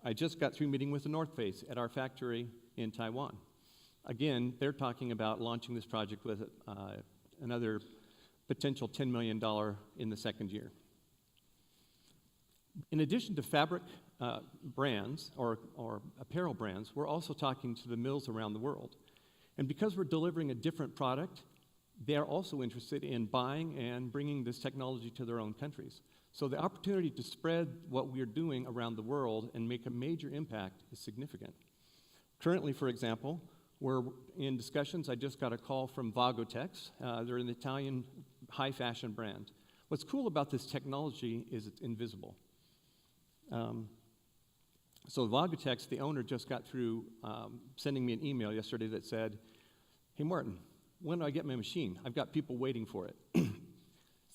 I just got through meeting with the North Face at our factory in Taiwan. Again, they're talking about launching this project with another potential $10 million in the second year. In addition to fabric brands or apparel brands, we're also talking to the mills around the world. And because we're delivering a different product, they are also interested in buying and bringing this technology to their own countries. So the opportunity to spread what we're doing around the world and make a major impact is significant. Currently, for example, we're in discussions. I just got a call from GORETEX. They're an Italian high fashion brand. What's cool about this technology is it's invisible. So GORETEX, the owner, just got through sending me an email yesterday that said, hey Martin, when do I get my machine? I've got people waiting for it.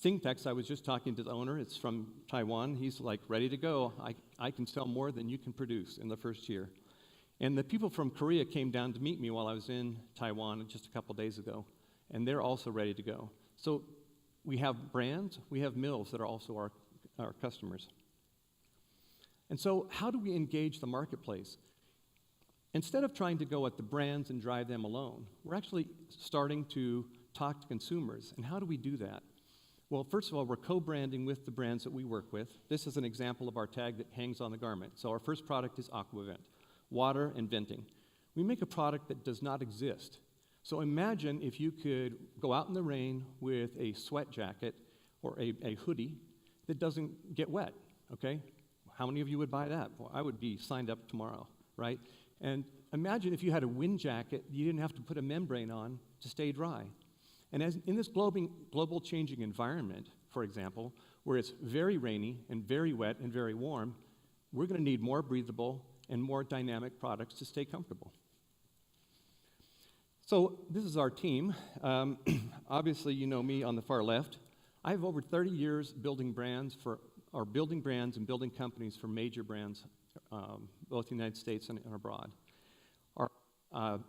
ThinkTex, I was just talking to the owner, it's from Taiwan. He's like, ready to go. I can sell more than you can produce in the first year. And the people from Korea came down to meet me while I was in Taiwan just a couple days ago, and they're also ready to go. So we have brands, we have mills that are also our customers. And so how do we engage the marketplace? Instead of trying to go at the brands and drive them alone, we're actually starting to talk to consumers. And how do we do that? Well, first of all, we're co-branding with the brands that we work with. This is an example of our tag that hangs on the garment. So our first product is Aquavent, water and venting. We make a product that does not exist. So imagine if you could go out in the rain with a sweat jacket or a hoodie that doesn't get wet, okay? How many of you would buy that? Well, I would be signed up tomorrow, right? And imagine if you had a wind jacket, you didn't have to put a membrane on to stay dry. And as in this global changing environment, for example, where it's very rainy and very wet and very warm, we're going to need more breathable and more dynamic products to stay comfortable. So this is our team. Obviously, you know me on the far left. I have over 30 years building brands and building companies for major brands, both in the United States and abroad. Our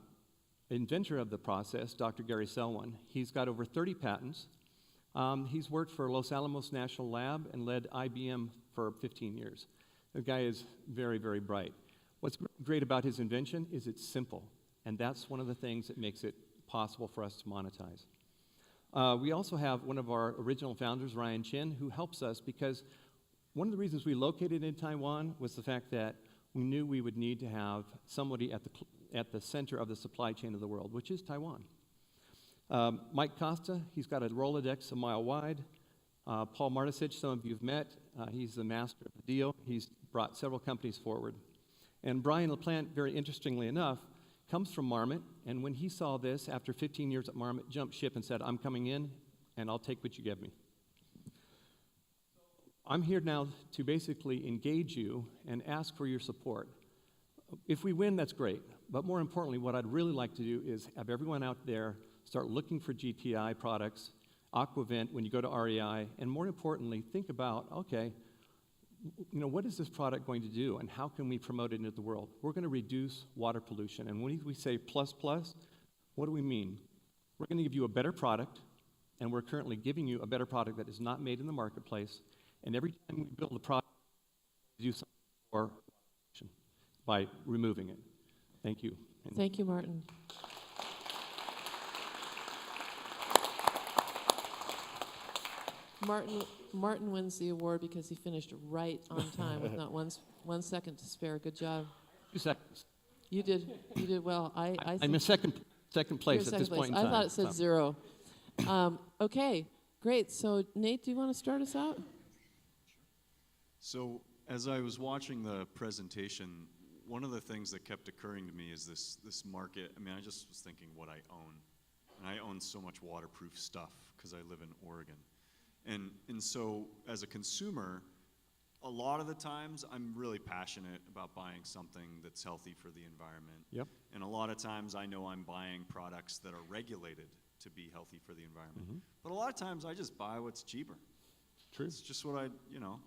inventor of the process, Dr. Gary Selwyn, he's got over 30 patents. He's worked for Los Alamos National Lab and led IBM for 15 years. The guy is very, very bright. What's great about his invention is it's simple, and that's one of the things that makes it possible for us to monetize. We also have one of our original founders, Ryan Chin, who helps us because one of the reasons we located in Taiwan was the fact that we knew we would need to have somebody at the center of the supply chain of the world, which is Taiwan. Mike Costa, he's got a Rolodex a mile wide. Paul Martisich, some of you have met. He's the master of the deal. He's brought several companies forward. And Brian LaPlante, very interestingly enough, comes from Marmot, and when he saw this, after 15 years at Marmot, jumped ship and said, I'm coming in, and I'll take what you give me. I'm here now to basically engage you and ask for your support. If we win, that's great. But more importantly, what I'd really like to do is have everyone out there start looking for GTI products, Aquavent when you go to REI, and more importantly, think about, okay, what is this product going to do, and how can we promote it into the world? We're going to reduce water pollution, and when we say plus, what do we mean? We're going to give you a better product, and we're currently giving you a better product that is not made in the marketplace, and every time we build a product, we do something for pollution by removing it. Thank you. Thank you, Martin. Martin wins the award because he finished right on time with not 1 second to spare. Good job. 2 seconds. You did well. I'm in second place at this point in time. I thought it said 0. Okay, great. So Nate, do you want to start us out? So as I was watching the presentation, one of the things that kept occurring to me is this market. I mean, I just was thinking what I own. And I own so much waterproof stuff because I live in Oregon. And so as a consumer, a lot of the times I'm really passionate about buying something that's healthy for the environment. Yep. And a lot of times I know I'm buying products that are regulated to be healthy for the environment. Mm-hmm. But a lot of times I just buy what's cheaper. True. It's just what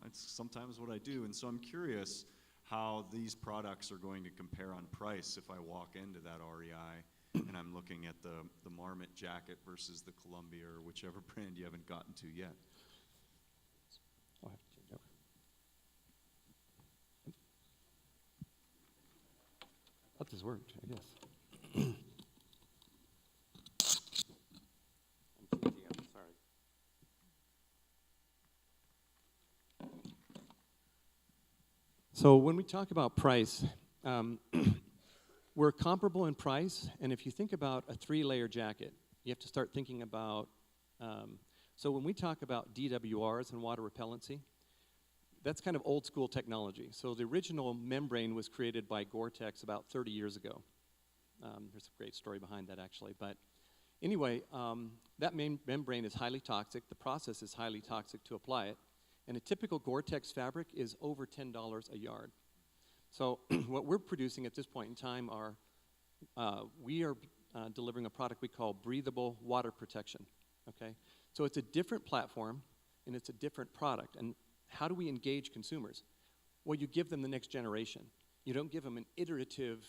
it's sometimes what I do. And so I'm curious how these products are going to compare on price if I walk into that REI and I'm looking at the Marmot jacket versus the Columbia or whichever brand you haven't gotten to yet. I'll have to change over. I thought this worked, I guess. So when we talk about price, we're comparable in price, and if you think about a 3-layer jacket, you have to start thinking about, so when we talk about DWRs and water repellency, that's kind of old school technology. So the original membrane was created by GORETEX about 30 years ago. There's a great story behind that actually, but anyway, that membrane is highly toxic. The process is highly toxic to apply it, and a typical GORETEX fabric is over $10 a yard. So what we're producing at this point in time are, we are delivering a product we call breathable water protection, okay? So it's a different platform, and it's a different product. And how do we engage consumers? Well, you give them the next generation. You don't give them an iterative,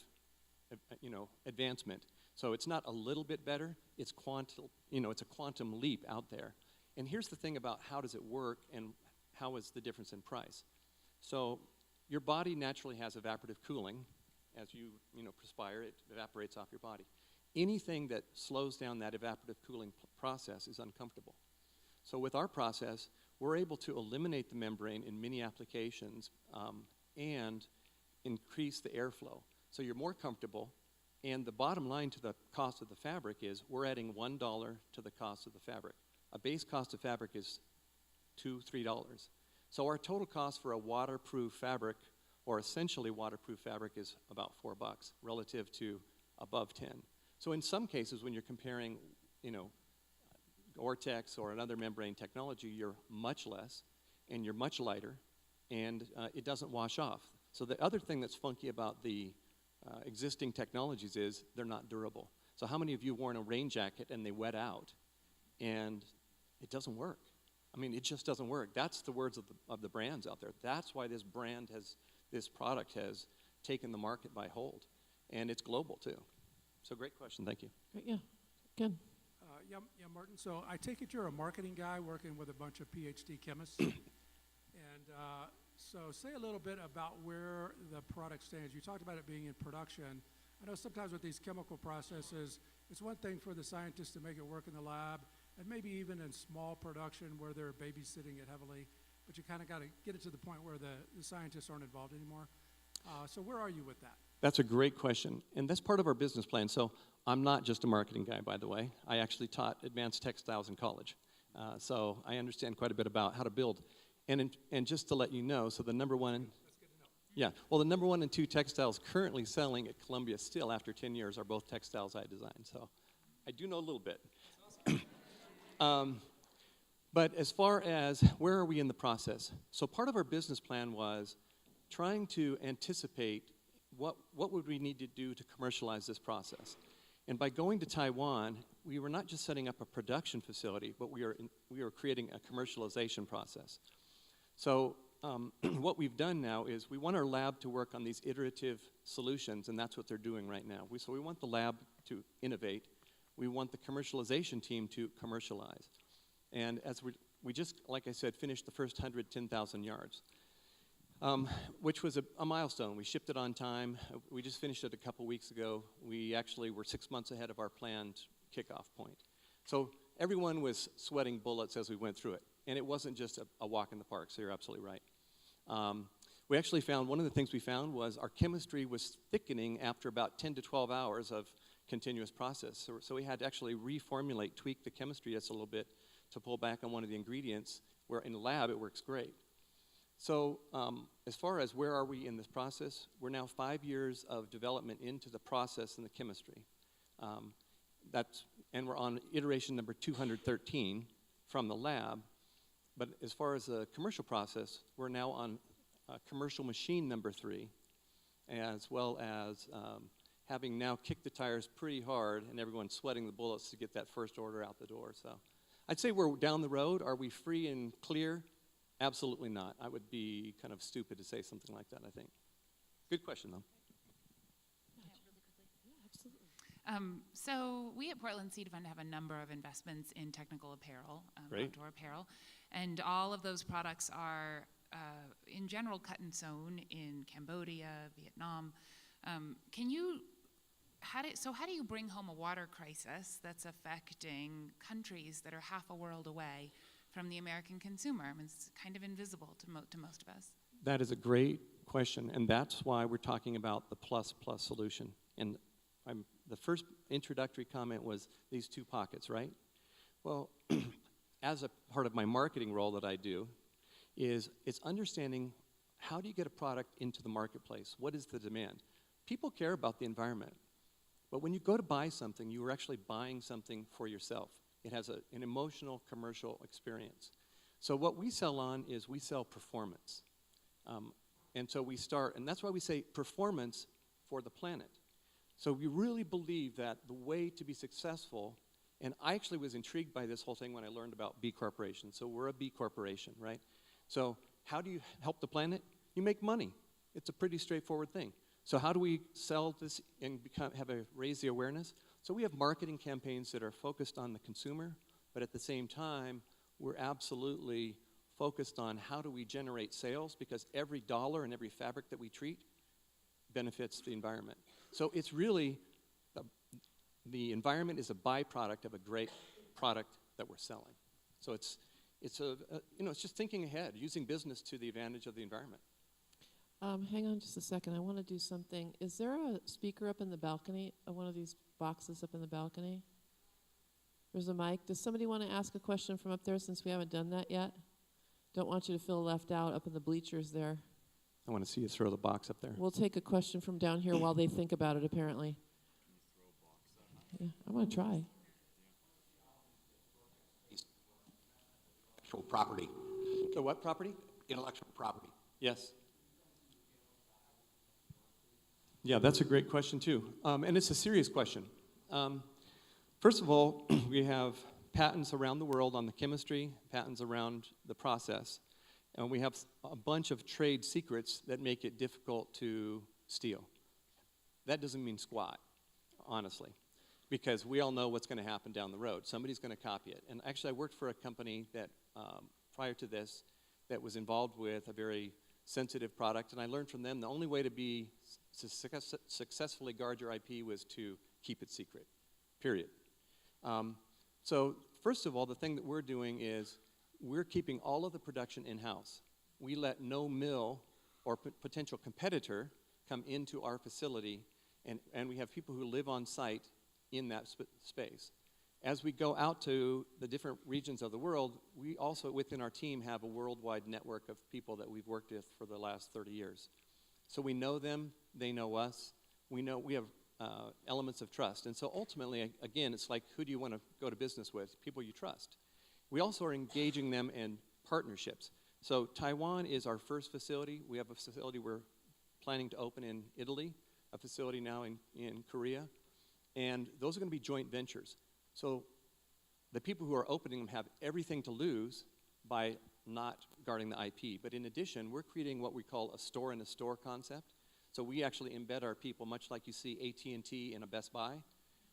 advancement. So it's not a little bit better, it's it's a quantum leap out there. And here's the thing about how does it work and how is the difference in price. So your body naturally has evaporative cooling. As you perspire, it evaporates off your body. Anything that slows down that evaporative cooling process is uncomfortable. So with our process, we're able to eliminate the membrane in many applications and increase the airflow. So you're more comfortable, and the bottom line to the cost of the fabric is we're adding $1 to the cost of the fabric. A base cost of fabric is $2, $3. So our total cost for a waterproof fabric, or essentially waterproof fabric, is about $4 relative to above 10. So in some cases, when you're comparing, GORETEX or another membrane technology, you're much less, and you're much lighter, and it doesn't wash off. So the other thing that's funky about the existing technologies is they're not durable. So how many of you have worn a rain jacket and they wet out, and it doesn't work? I mean, it just doesn't work. That's the words of the brands out there. That's why this product has taken the market by hold, and it's global too. So great question, thank you. Great, yeah, good. Yeah, Martin, so I take it you're a marketing guy working with a bunch of PhD chemists. And so say a little bit about where the product stands. You talked about it being in production. I know sometimes with these chemical processes, it's one thing for the scientists to make it work in the lab, and maybe even in small production where they're babysitting it heavily, but you kind of got to get it to the point where the scientists aren't involved anymore. So where are you with that? That's a great question, and that's part of our business plan. So I'm not just a marketing guy, by the way. I actually taught advanced textiles in college. So I understand quite a bit about how to build. And just to let you know, so the number one, That's good to know. yeah, well, the number 1 and 2 textiles currently selling at Columbia still after 10 years are both textiles I designed. So I do know a little bit. But as far as where are we in the process? So part of our business plan was trying to anticipate what would we need to do to commercialize this process. And by going to Taiwan, we were not just setting up a production facility, but we are creating a commercialization process. So what we've done now is we want our lab to work on these iterative solutions, and that's what they're doing right now. So we want the lab to innovate. We want the commercialization team to commercialize. And as we just, like I said, finished the first 110,000 yards, which was a milestone. We shipped it on time. We just finished it a couple weeks ago. We actually were 6 months ahead of our planned kickoff point. So everyone was sweating bullets as we went through it. And it wasn't just a walk in the park, so you're absolutely right. We actually found, one of the things we found was our chemistry was thickening after about 10 to 12 hours of continuous process. So we had to actually reformulate, tweak the chemistry just a little bit to pull back on one of the ingredients, where in the lab it works great. So as far as where are we in this process, we're now 5 years of development into the process and the chemistry. And we're on iteration number 213 from the lab. But as far as the commercial process, we're now on commercial machine number 3, as well as having now kicked the tires pretty hard and everyone's sweating the bullets to get that first order out the door. So I'd say we're down the road. Are we free and clear? Absolutely not. I would be kind of stupid to say something like that, I think. Good question, though. So we at Portland Seed Fund have a number of investments in technical apparel, outdoor apparel, and all of those products are, in general, cut and sewn in Cambodia, Vietnam. How do you bring home a water crisis that's affecting countries that are half a world away from the American consumer? I mean, it's kind of invisible to most of us. That is a great question, and that's why we're talking about the plus solution. And the first introductory comment was these 2 pockets, right? Well, as a part of my marketing role that I do, it's understanding how do you get a product into the marketplace? What is the demand? People care about the environment, but when you go to buy something, you are actually buying something for yourself. It has an emotional, commercial experience. So what we sell on is we sell performance. And so we start, and that's why we say performance for the planet. So we really believe that the way to be successful, and I actually was intrigued by this whole thing when I learned about B Corporation. So we're a B Corporation, right? So how do you help the planet? You make money. It's a pretty straightforward thing. So how do we sell this and raise the awareness? So we have marketing campaigns that are focused on the consumer, but at the same time, we're absolutely focused on how do we generate sales, because every dollar and every fabric that we treat benefits the environment. So it's really, the environment is a byproduct of a great product that we're selling. So it's just thinking ahead, using business to the advantage of the environment. Hang on just a second. I want to do something. Is there a speaker up in the balcony, one of these boxes up in the balcony? There's a mic. Does somebody want to ask a question from up there since we haven't done that yet? Don't want you to feel left out up in the bleachers there. I want to see you throw the box up there. We'll take a question from down here while they think about it, apparently. Yeah, I'm going to try. Intellectual property. The what property? Intellectual property. Yes. Yeah, that's a great question, too. And it's a serious question. First of all, we have patents around the world on the chemistry, patents around the process, and we have a bunch of trade secrets that make it difficult to steal. That doesn't mean squat, honestly, because we all know what's going to happen down the road. Somebody's going to copy it. And actually, I worked for a company that, prior to this, that was involved with a very sensitive product, and I learned from them the only way to successfully guard your IP was to keep it secret, period. So first of all, the thing that we're doing is we're keeping all of the production in-house. We let no mill or potential competitor come into our facility, and we have people who live on site in that space. As we go out to the different regions of the world, we also, within our team, have a worldwide network of people that we've worked with for the last 30 years. So we know them, they know us, we have elements of trust. And so ultimately, again, it's like, who do you want to go to business with? People you trust. We also are engaging them in partnerships. So Taiwan is our first facility. We have a facility we're planning to open in Italy, a facility now in Korea, and those are going to be joint ventures. So the people who are opening them have everything to lose by not guarding the IP. But in addition, we're creating what we call a store-in-a-store concept. So we actually embed our people, much like you see AT&T in a Best Buy.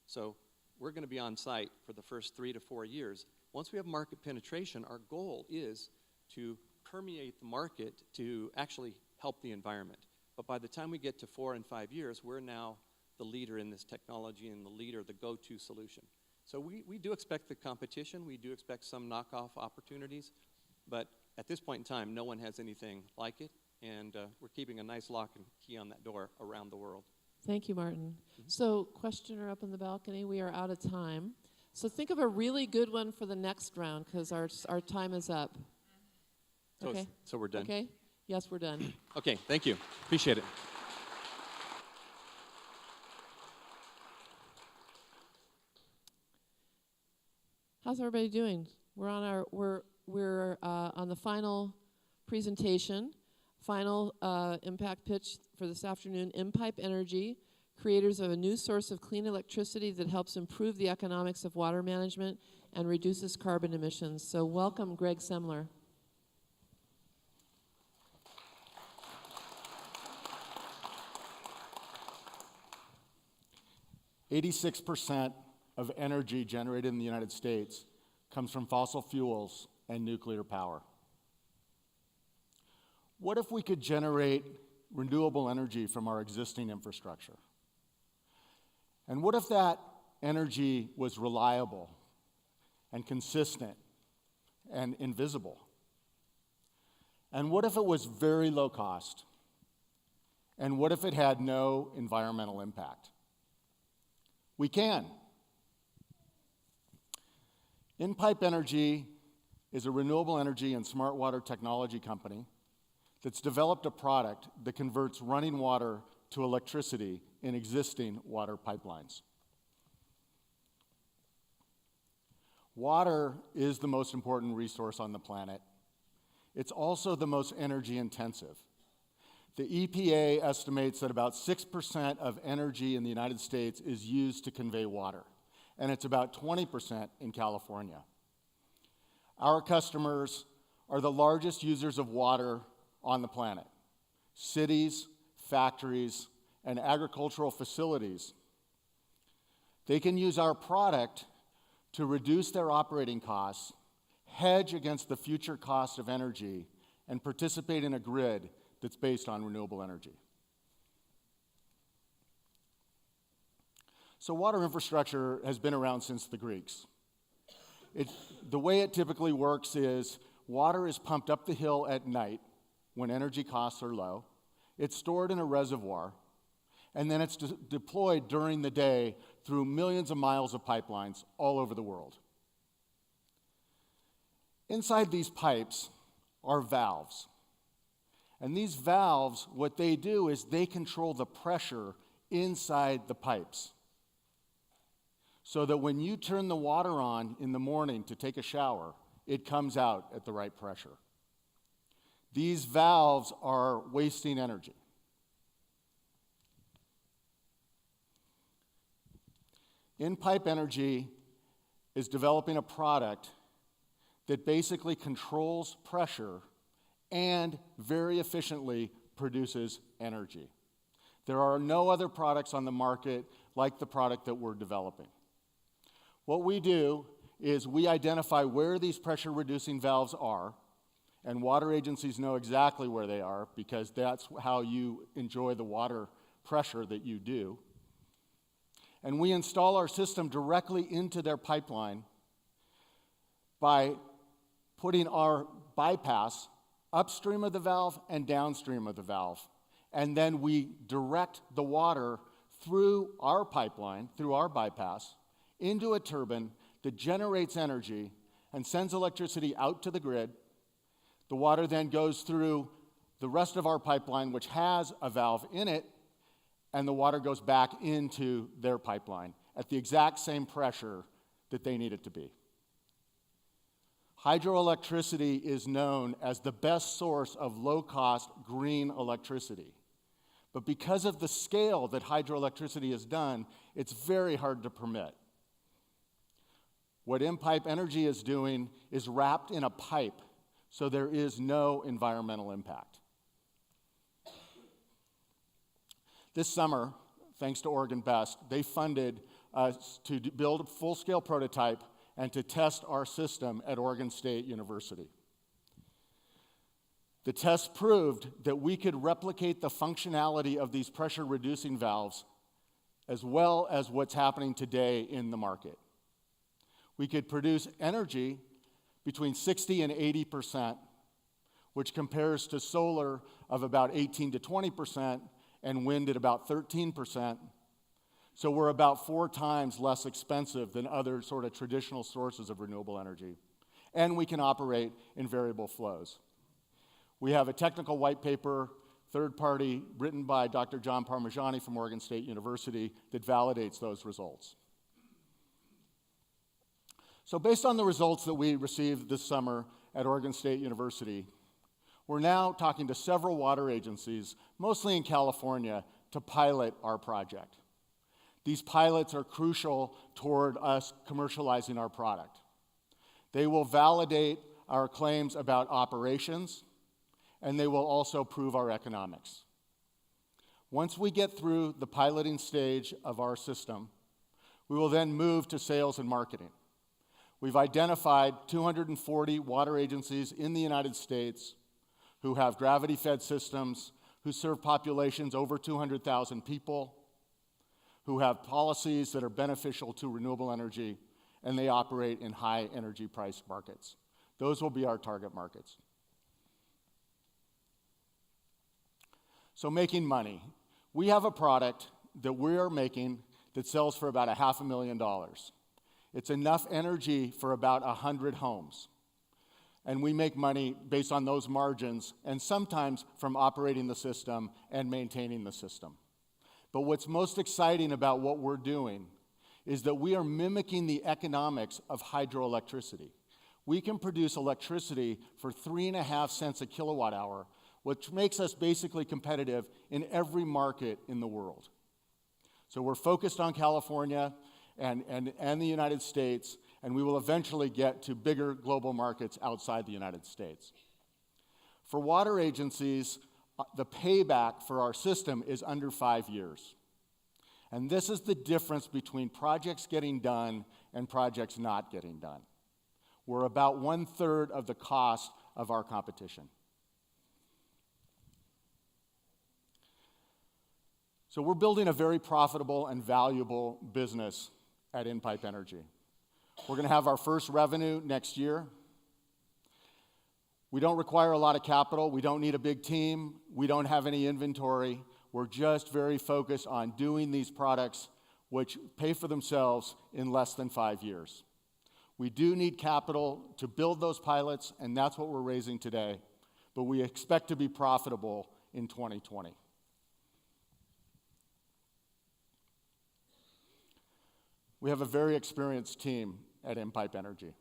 So we're going to be on site for the first 3 to 4 years. Once we have market penetration, our goal is to permeate the market to actually help the environment. But by the time we get to 4 and 5 years, we're now the leader in this technology and the go-to solution. So we do expect the competition. We do expect some knockoff opportunities. But at this point in time, no one has anything like it. And we're keeping a nice lock and key on that door around the world. Thank you, Martin. So, questioner up in the balcony, we are out of time. So think of a really good one for the next round, because our time is up. Okay? So we're done? Okay? Yes, we're done. Okay, thank you. Appreciate it. How's everybody doing? We're on the final presentation, final impact pitch for this afternoon. Impipe Energy, creators of a new source of clean electricity that helps improve the economics of water management and reduces carbon emissions. So welcome, Greg Semler. %86 of energy generated in the United States comes from fossil fuels and nuclear power. What if we could generate renewable energy from our existing infrastructure? And what if that energy was reliable and consistent and invisible? And what if it was very low cost? And what if it had no environmental impact? We can. Inpipe Energy is a renewable energy and smart water technology company that's developed a product that converts running water to electricity in existing water pipelines. Water is the most important resource on the planet. It's also the most energy intensive. The EPA estimates that about 6% of energy in the United States is used to convey water, and it's about 20% in California. Our customers are the largest users of water on the planet. Cities, factories, and agricultural facilities. They can use our product to reduce their operating costs, hedge against the future cost of energy, and participate in a grid that's based on renewable energy. So water infrastructure has been around since the Greeks. The way it typically works is water is pumped up the hill at night when energy costs are low. It's stored in a reservoir, and then it's deployed during the day through millions of miles of pipelines all over the world. Inside these pipes are valves. And these valves, what they do is they control the pressure inside the pipes. So that when you turn the water on in the morning to take a shower, it comes out at the right pressure. These valves are wasting energy. In-Pipe Energy is developing a product that basically controls pressure and very efficiently produces energy. There are no other products on the market like the product that we're developing. What we do is we identify where these pressure-reducing valves are, and water agencies know exactly where they are because that's how you enjoy the water pressure that you do. And we install our system directly into their pipeline by putting our bypass upstream of the valve and downstream of the valve. And then we direct the water through our pipeline, through our bypass, into a turbine that generates energy and sends electricity out to the grid. The water then goes through the rest of our pipeline, which has a valve in it, and the water goes back into their pipeline at the exact same pressure that they need it to be. Hydroelectricity is known as the best source of low-cost green electricity. But because of the scale that hydroelectricity is done, it's very hard to permit. What In-Pipe Energy is doing is wrapped in a pipe, so there is no environmental impact. This summer, thanks to Oregon Best, they funded us to build a full-scale prototype and to test our system at Oregon State University. The test proved that we could replicate the functionality of these pressure-reducing valves as well as what's happening today in the market. We could produce energy between 60 and 80%, which compares to solar of about 18 to 20% and wind at about 13%. So we're about 4 times less expensive than other sort of traditional sources of renewable energy. And we can operate in variable flows. We have a technical white paper, third party, written by Dr. John Parmigiani from Oregon State University that validates those results. So based on the results that we received this summer at Oregon State University, we're now talking to several water agencies, mostly in California, to pilot our project. These pilots are crucial toward us commercializing our product. They will validate our claims about operations, and they will also prove our economics. Once we get through the piloting stage of our system, we will then move to sales and marketing. We've identified 240 water agencies in the United States who have gravity-fed systems, who serve populations over 200,000 people, who have policies that are beneficial to renewable energy, and they operate in high energy price markets. Those will be our target markets. So making money. We have a product that we are making that sells for about $500,000. It's enough energy for about 100 homes. And we make money based on those margins and sometimes from operating the system and maintaining the system. But what's most exciting about what we're doing is that we are mimicking the economics of hydroelectricity. We can produce electricity for 3.5 cents a kilowatt hour, which makes us basically competitive in every market in the world. So we're focused on California and the United States, and we will eventually get to bigger global markets outside the United States. For water agencies, the payback for our system is under 5 years. And this is the difference between projects getting done and projects not getting done. We're about 1/3 of the cost of our competition. So we're building a very profitable and valuable business at In-Pipe Energy. We're going to have our first revenue next year. We don't require a lot of capital. We don't need a big team. We don't have any inventory. We're just very focused on doing these products which pay for themselves in less than 5 years. We do need capital to build those pilots, and that's what we're raising today. but we expect to be profitable in 2020. We have a very experienced team at Inpipe Energy.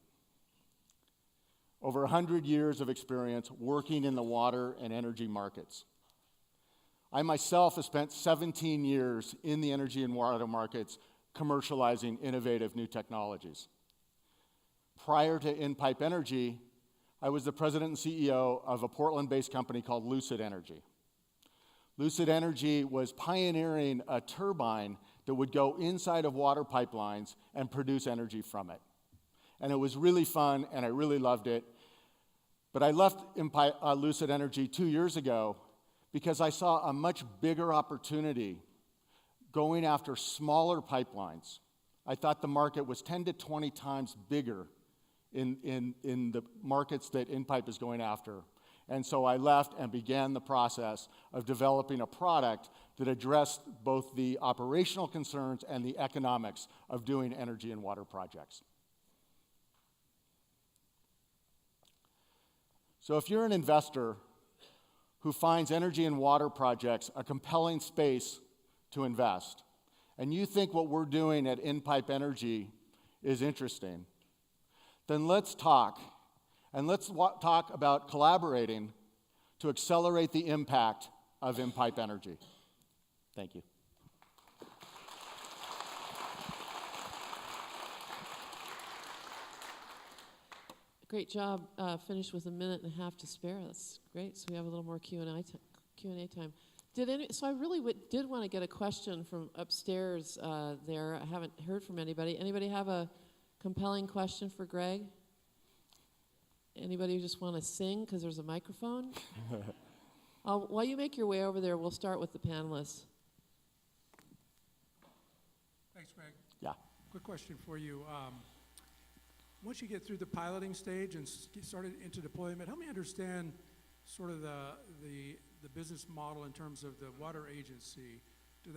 Over 100 years of experience working in the water and energy markets. I myself have spent 17 years in the energy and water markets commercializing innovative new technologies. Prior to Inpipe Energy, I was the president and CEO of a Portland-based company called Lucid Energy. Lucid Energy was pioneering a turbine that would go inside of water pipelines and produce energy from it. And it was really fun, and I really loved it. But I left Lucid Energy 2 years ago because I saw a much bigger opportunity going after smaller pipelines. I thought the market was 10 to 20 times bigger in the markets that Inpipe is going after. And so I left and began the process of developing a product that addressed both the operational concerns and the economics of doing energy and water projects. So if you're an investor who finds energy and water projects a compelling space to invest, and you think what we're doing at Inpipe Energy is interesting, then let's talk. And let's talk about collaborating to accelerate the impact of Inpipe Energy. Thank you. Great job. Finished with 1.5 minutes to spare. That's great. So we have a little more Q&A time. So I really did want to get a question from upstairs there. I haven't heard from anybody. Anybody have a compelling question for Greg? Anybody who just want to sing because there's a microphone? While you make your way over there, we'll start with the panelists. Thanks, Greg. Yeah. Quick question for you. Once you get through the piloting stage and get started into deployment, help me understand sort of the business model in terms of the water agency. Do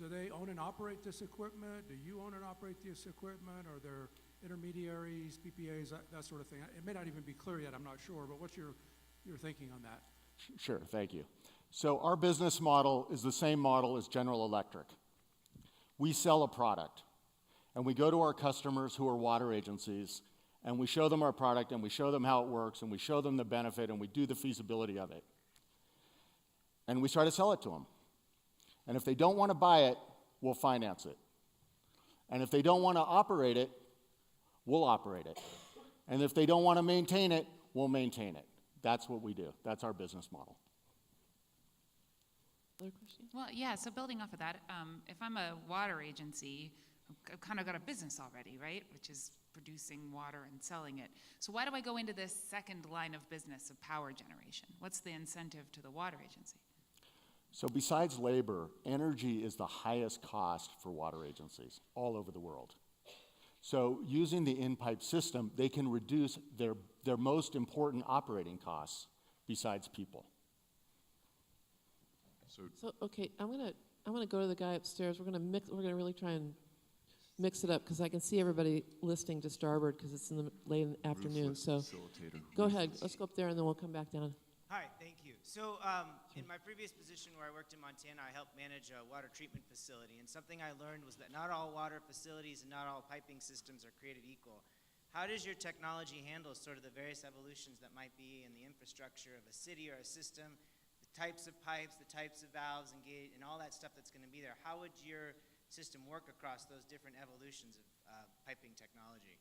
they own and operate this equipment? Do you own and operate this equipment? Are there intermediaries, PPAs, that sort of thing? It may not even be clear yet, I'm not sure, but what's your thinking on that? Sure, thank you. So our business model is the same model as General Electric. We sell a product, and we go to our customers who are water agencies, and we show them our product, and we show them how it works, and we show them the benefit, and we do the feasibility of it. And we try to sell it to them. And if they don't want to buy it, we'll finance it. And if they don't want to operate it, we'll operate it. And if they don't want to maintain it, we'll maintain it. That's what we do. That's our business model. Other questions? Well, yeah, so building off of that, if I'm a water agency, I've kind of got a business already, right? Which is producing water and selling it. So why do I go into this second line of business of power generation? What's the incentive to the water agency? So besides labor, energy is the highest cost for water agencies all over the world. So using the Inpipe system, they can reduce their most important costs besides people. So okay, I'm gonna go to the guy upstairs. We're gonna really try and mix it up because I can see everybody listening to starboard because it's in the late afternoon. So go ahead. Let's go up there and then we'll come back down. Hi, thank you. So in my previous position where I worked in Montana, I helped manage a water treatment facility. And something I learned was that not all water facilities and not all piping systems are created equal. How does your technology handle sort of the various evolutions that might be in the infrastructure of a city or a system, the types of pipes, the types of valves and gate, and all that stuff that's going to be there? How would your system work across those different evolutions of piping technology?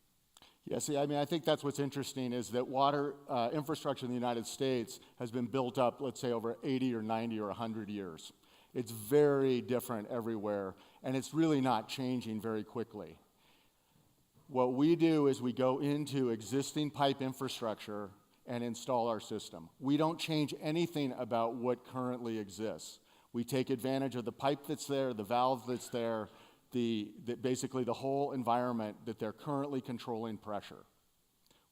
Yeah, see, I mean, I think that's what's interesting is that water infrastructure in the United States has been built up, let's say, over 80 or 90 or 100 years. It's very different everywhere, and it's really not changing very quickly. What we do is we go into existing pipe infrastructure and install our system. We don't change anything about what currently exists. We take advantage of the pipe that's there, the valve that's there, basically the whole environment that they're currently controlling pressure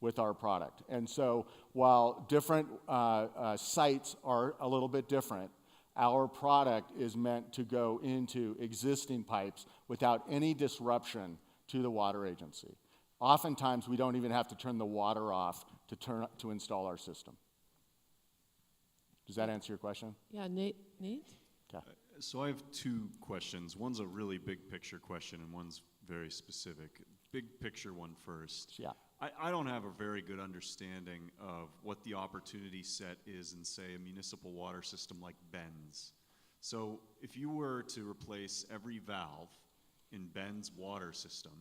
with our product. And so while different sites are a little bit different, our product is meant to go into existing pipes without any disruption to the water agency. Oftentimes, we don't even have to turn the water off to install our system. Does that answer your question? Yeah, Nate? Okay. So I have two questions. One's a really big picture question and one's very specific. Big picture one first. Yeah. I don't have a very good understanding of what the opportunity set is in, say, a municipal water system like Bend's. So if you were to replace every valve in Bend's water system,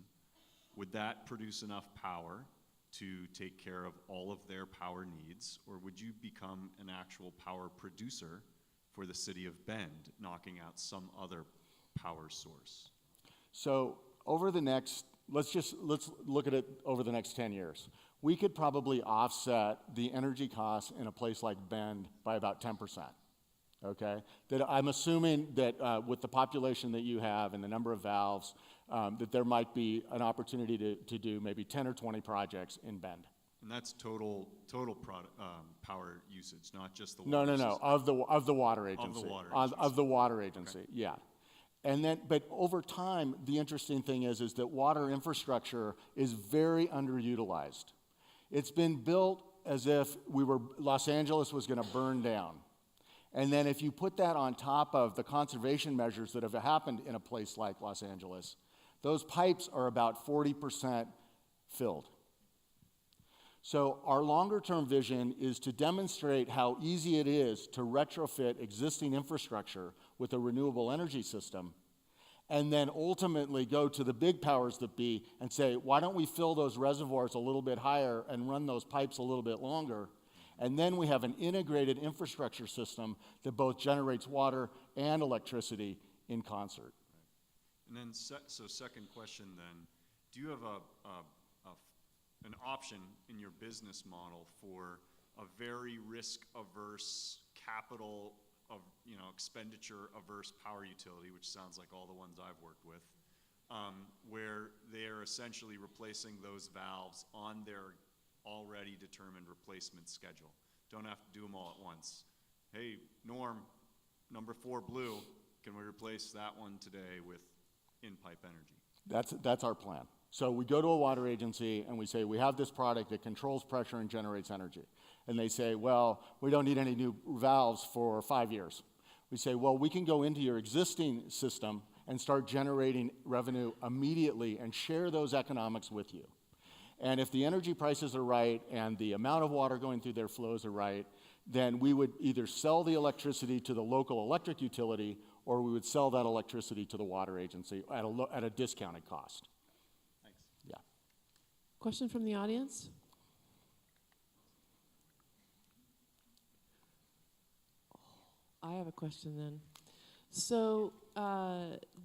would that produce enough power to take care of all of their power needs, or would you become an actual power producer for the city of Bend, knocking out some other power source? So over the next, let's look at it over the next 10 years. We could probably offset the energy costs in a place like Bend by about 10%. Okay? That I'm assuming that with the population that you have and the number of valves, that there might be an opportunity to do maybe 10 or 20 projects in Bend. And that's total power usage, not just the No, water no, no, system. of the water agency. Of the water Of agency. the water agency, Okay. yeah. And then, but over time, the interesting thing is that water infrastructure is very underutilized. It's been built as if Los Angeles was going to burn down. And then if you put that on top of the conservation measures that have happened in a place like Los Angeles, those pipes are about 40% filled. So our longer-term vision is to demonstrate how easy it is to retrofit existing infrastructure with a renewable energy system, and then ultimately go to the big powers that be and say, why don't we fill those reservoirs a little bit higher and run those pipes a little bit longer? And then we have an integrated infrastructure system that both generates water and electricity in concert. And then, so second question then, do you have an option in your business model for a very risk-averse, capital of, expenditure-averse power utility, which sounds like all the ones I've worked with, where they're essentially replacing those valves on their already determined replacement schedule? Don't have to do them all at once. Hey, Norm, number 4 blue, can we replace that one today with in-pipe energy? That's our plan. So we go to a water agency and we say, we have this product that controls pressure and generates energy. And they say, well, we don't need any new valves for 5 years. We say, well, we can go into your existing system and start generating revenue immediately and share those economics with you. And if the energy prices are right and the amount of water going through their flows are right, then we would either sell the electricity to the local electric utility or we would sell that electricity to the water agency at a discounted cost. Thanks. Yeah. Question from the audience? I have a question then. So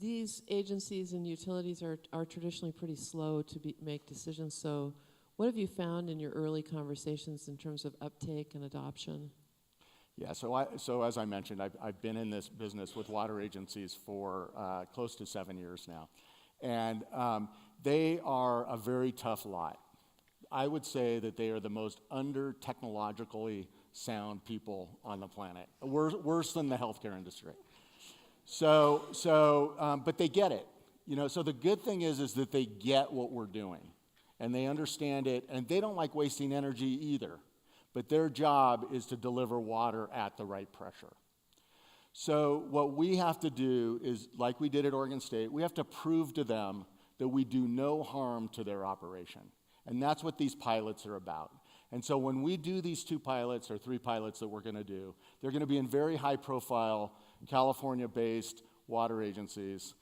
these agencies and utilities are traditionally pretty slow to make decisions. So what have you found in your early conversations in terms of uptake and adoption? Yeah, so as I mentioned, I've been in this business with water agencies for close to 7 years now. And they are a very tough lot. I would say that they are the most under-technologically sound people on the planet, worse than the healthcare industry. But they get it. So the good thing is that they get what we're doing, and they understand it, and they don't like wasting energy either. But their job is to deliver water at the right pressure. So what we have to do is, like we did at Oregon State, we have to prove to them that we do no harm to their operation. And that's what these pilots are about. And so when we do these 2 pilots or 3 pilots that we're going to do, they're going to be in very high-profile, California-based water agencies.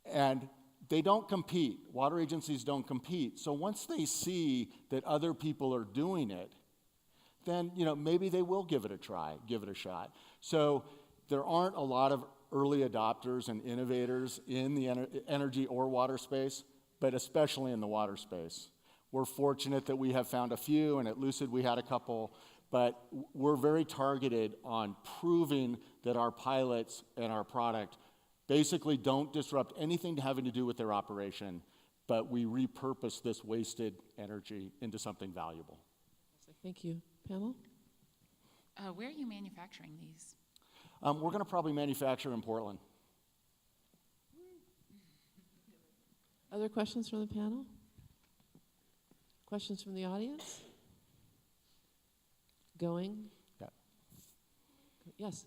And they don't compete. Water agencies don't compete. So once they see that other people are doing it, then maybe they will give it a try, give it a shot. So there aren't a lot of early adopters and innovators in the energy or water space, but especially in the water space. We're fortunate that we have found a few, and at Lucid we had a couple, but we're very targeted on proving that our pilots and our product basically don't disrupt anything having to do with their operation, but we repurpose this wasted energy into something valuable. Thank you. Panel? Where are you manufacturing these? We're going to probably manufacture in Portland. Other questions from the panel? Questions from the audience? Going? Yeah. Yes.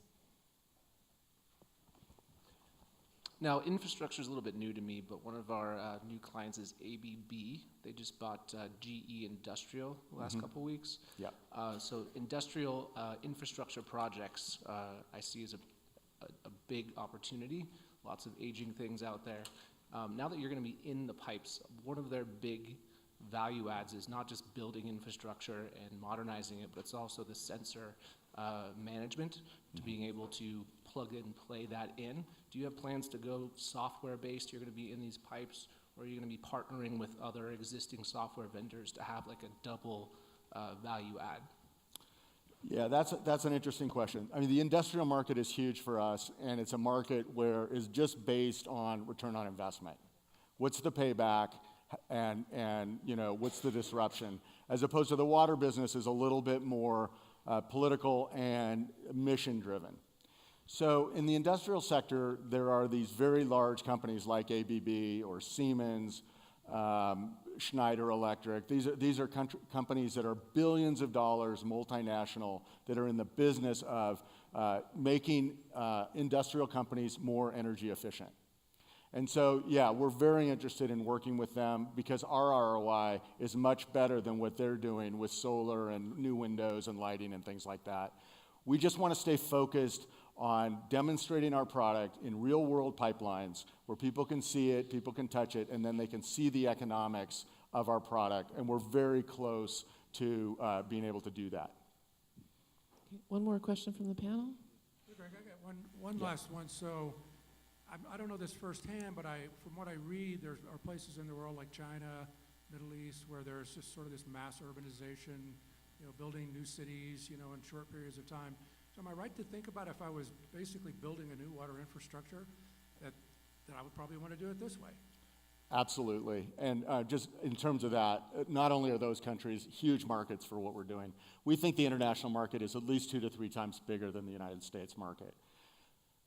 Now, infrastructure is a little bit new to me, but one of our new clients is ABB. They just bought GE Industrial the last couple weeks. Yeah. So industrial infrastructure projects I see as a big opportunity. Lots of aging things out there. Now that you're going to be in the pipes, one of their big value adds is not just building infrastructure and modernizing it, but it's also the sensor management, to being able to plug and play that in. Do you have plans to go software-based? You're going to be in these pipes, or are you going to be partnering with other existing software vendors to have like a double value add? Yeah, that's an interesting question. I mean, the industrial market is huge for us, and it's a market where it's just based on return on investment. What's the payback, and you know, what's the disruption? As opposed to the water business is a little bit more political and mission-driven. So in the industrial sector, there are these very large companies like ABB or Siemens, Schneider Electric. These are companies that are billions of dollars, multinational, that are in the business of making industrial companies more energy efficient. And so, yeah, we're very interested in working with them because our ROI is much better than what they're doing with solar and new windows and lighting and things like that. We just want to stay focused on demonstrating our product in real-world pipelines where people can see it, people can touch it, and then they can see the economics of our product. And we're very close to being able to do that. Okay, one more question from the panel. Greg, I got one last one. So I don't know this firsthand, but from what I read, there are places in the world like China, Middle East, where there's just sort of this mass urbanization, you know, building new cities, you know, in short periods of time. So am I right to think about if I was basically building a new water infrastructure, that I would probably want to do it this way? Absolutely. And just in terms of that, not only are those countries huge markets for what we're doing, we think the international market is at least 2 to 3 times bigger than the United States market.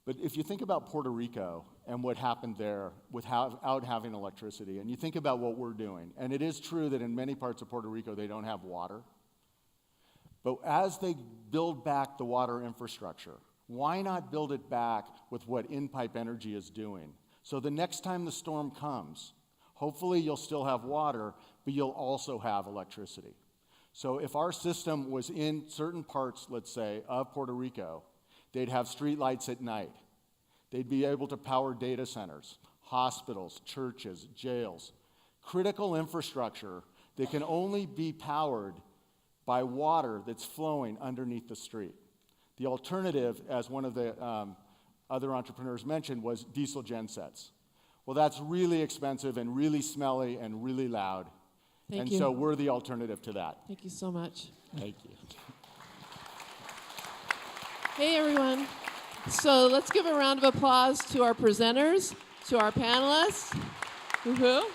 But if you think about Puerto Rico and what happened there without having electricity, and you think about what we're doing, and it is true that in many parts of Puerto Rico they don't have water, but as they build back the water infrastructure, why not build it back with what in-pipe energy is doing? So the next time the storm comes, hopefully you'll still have water, but you'll also have electricity. So if our system was in certain parts, let's say, of Puerto Rico, they'd have street lights at night. They'd be able to power data centers, hospitals, churches, jails, critical infrastructure that can only be powered by water that's flowing underneath the street. The alternative, as one of the other entrepreneurs mentioned, was diesel gensets. Well, that's really expensive and really smelly and really loud. Thank you. So we're the alternative to that. Thank you so much. Thank you. Hey, everyone. So let's give a round of applause to our presenters, to our panelists. Woohoo.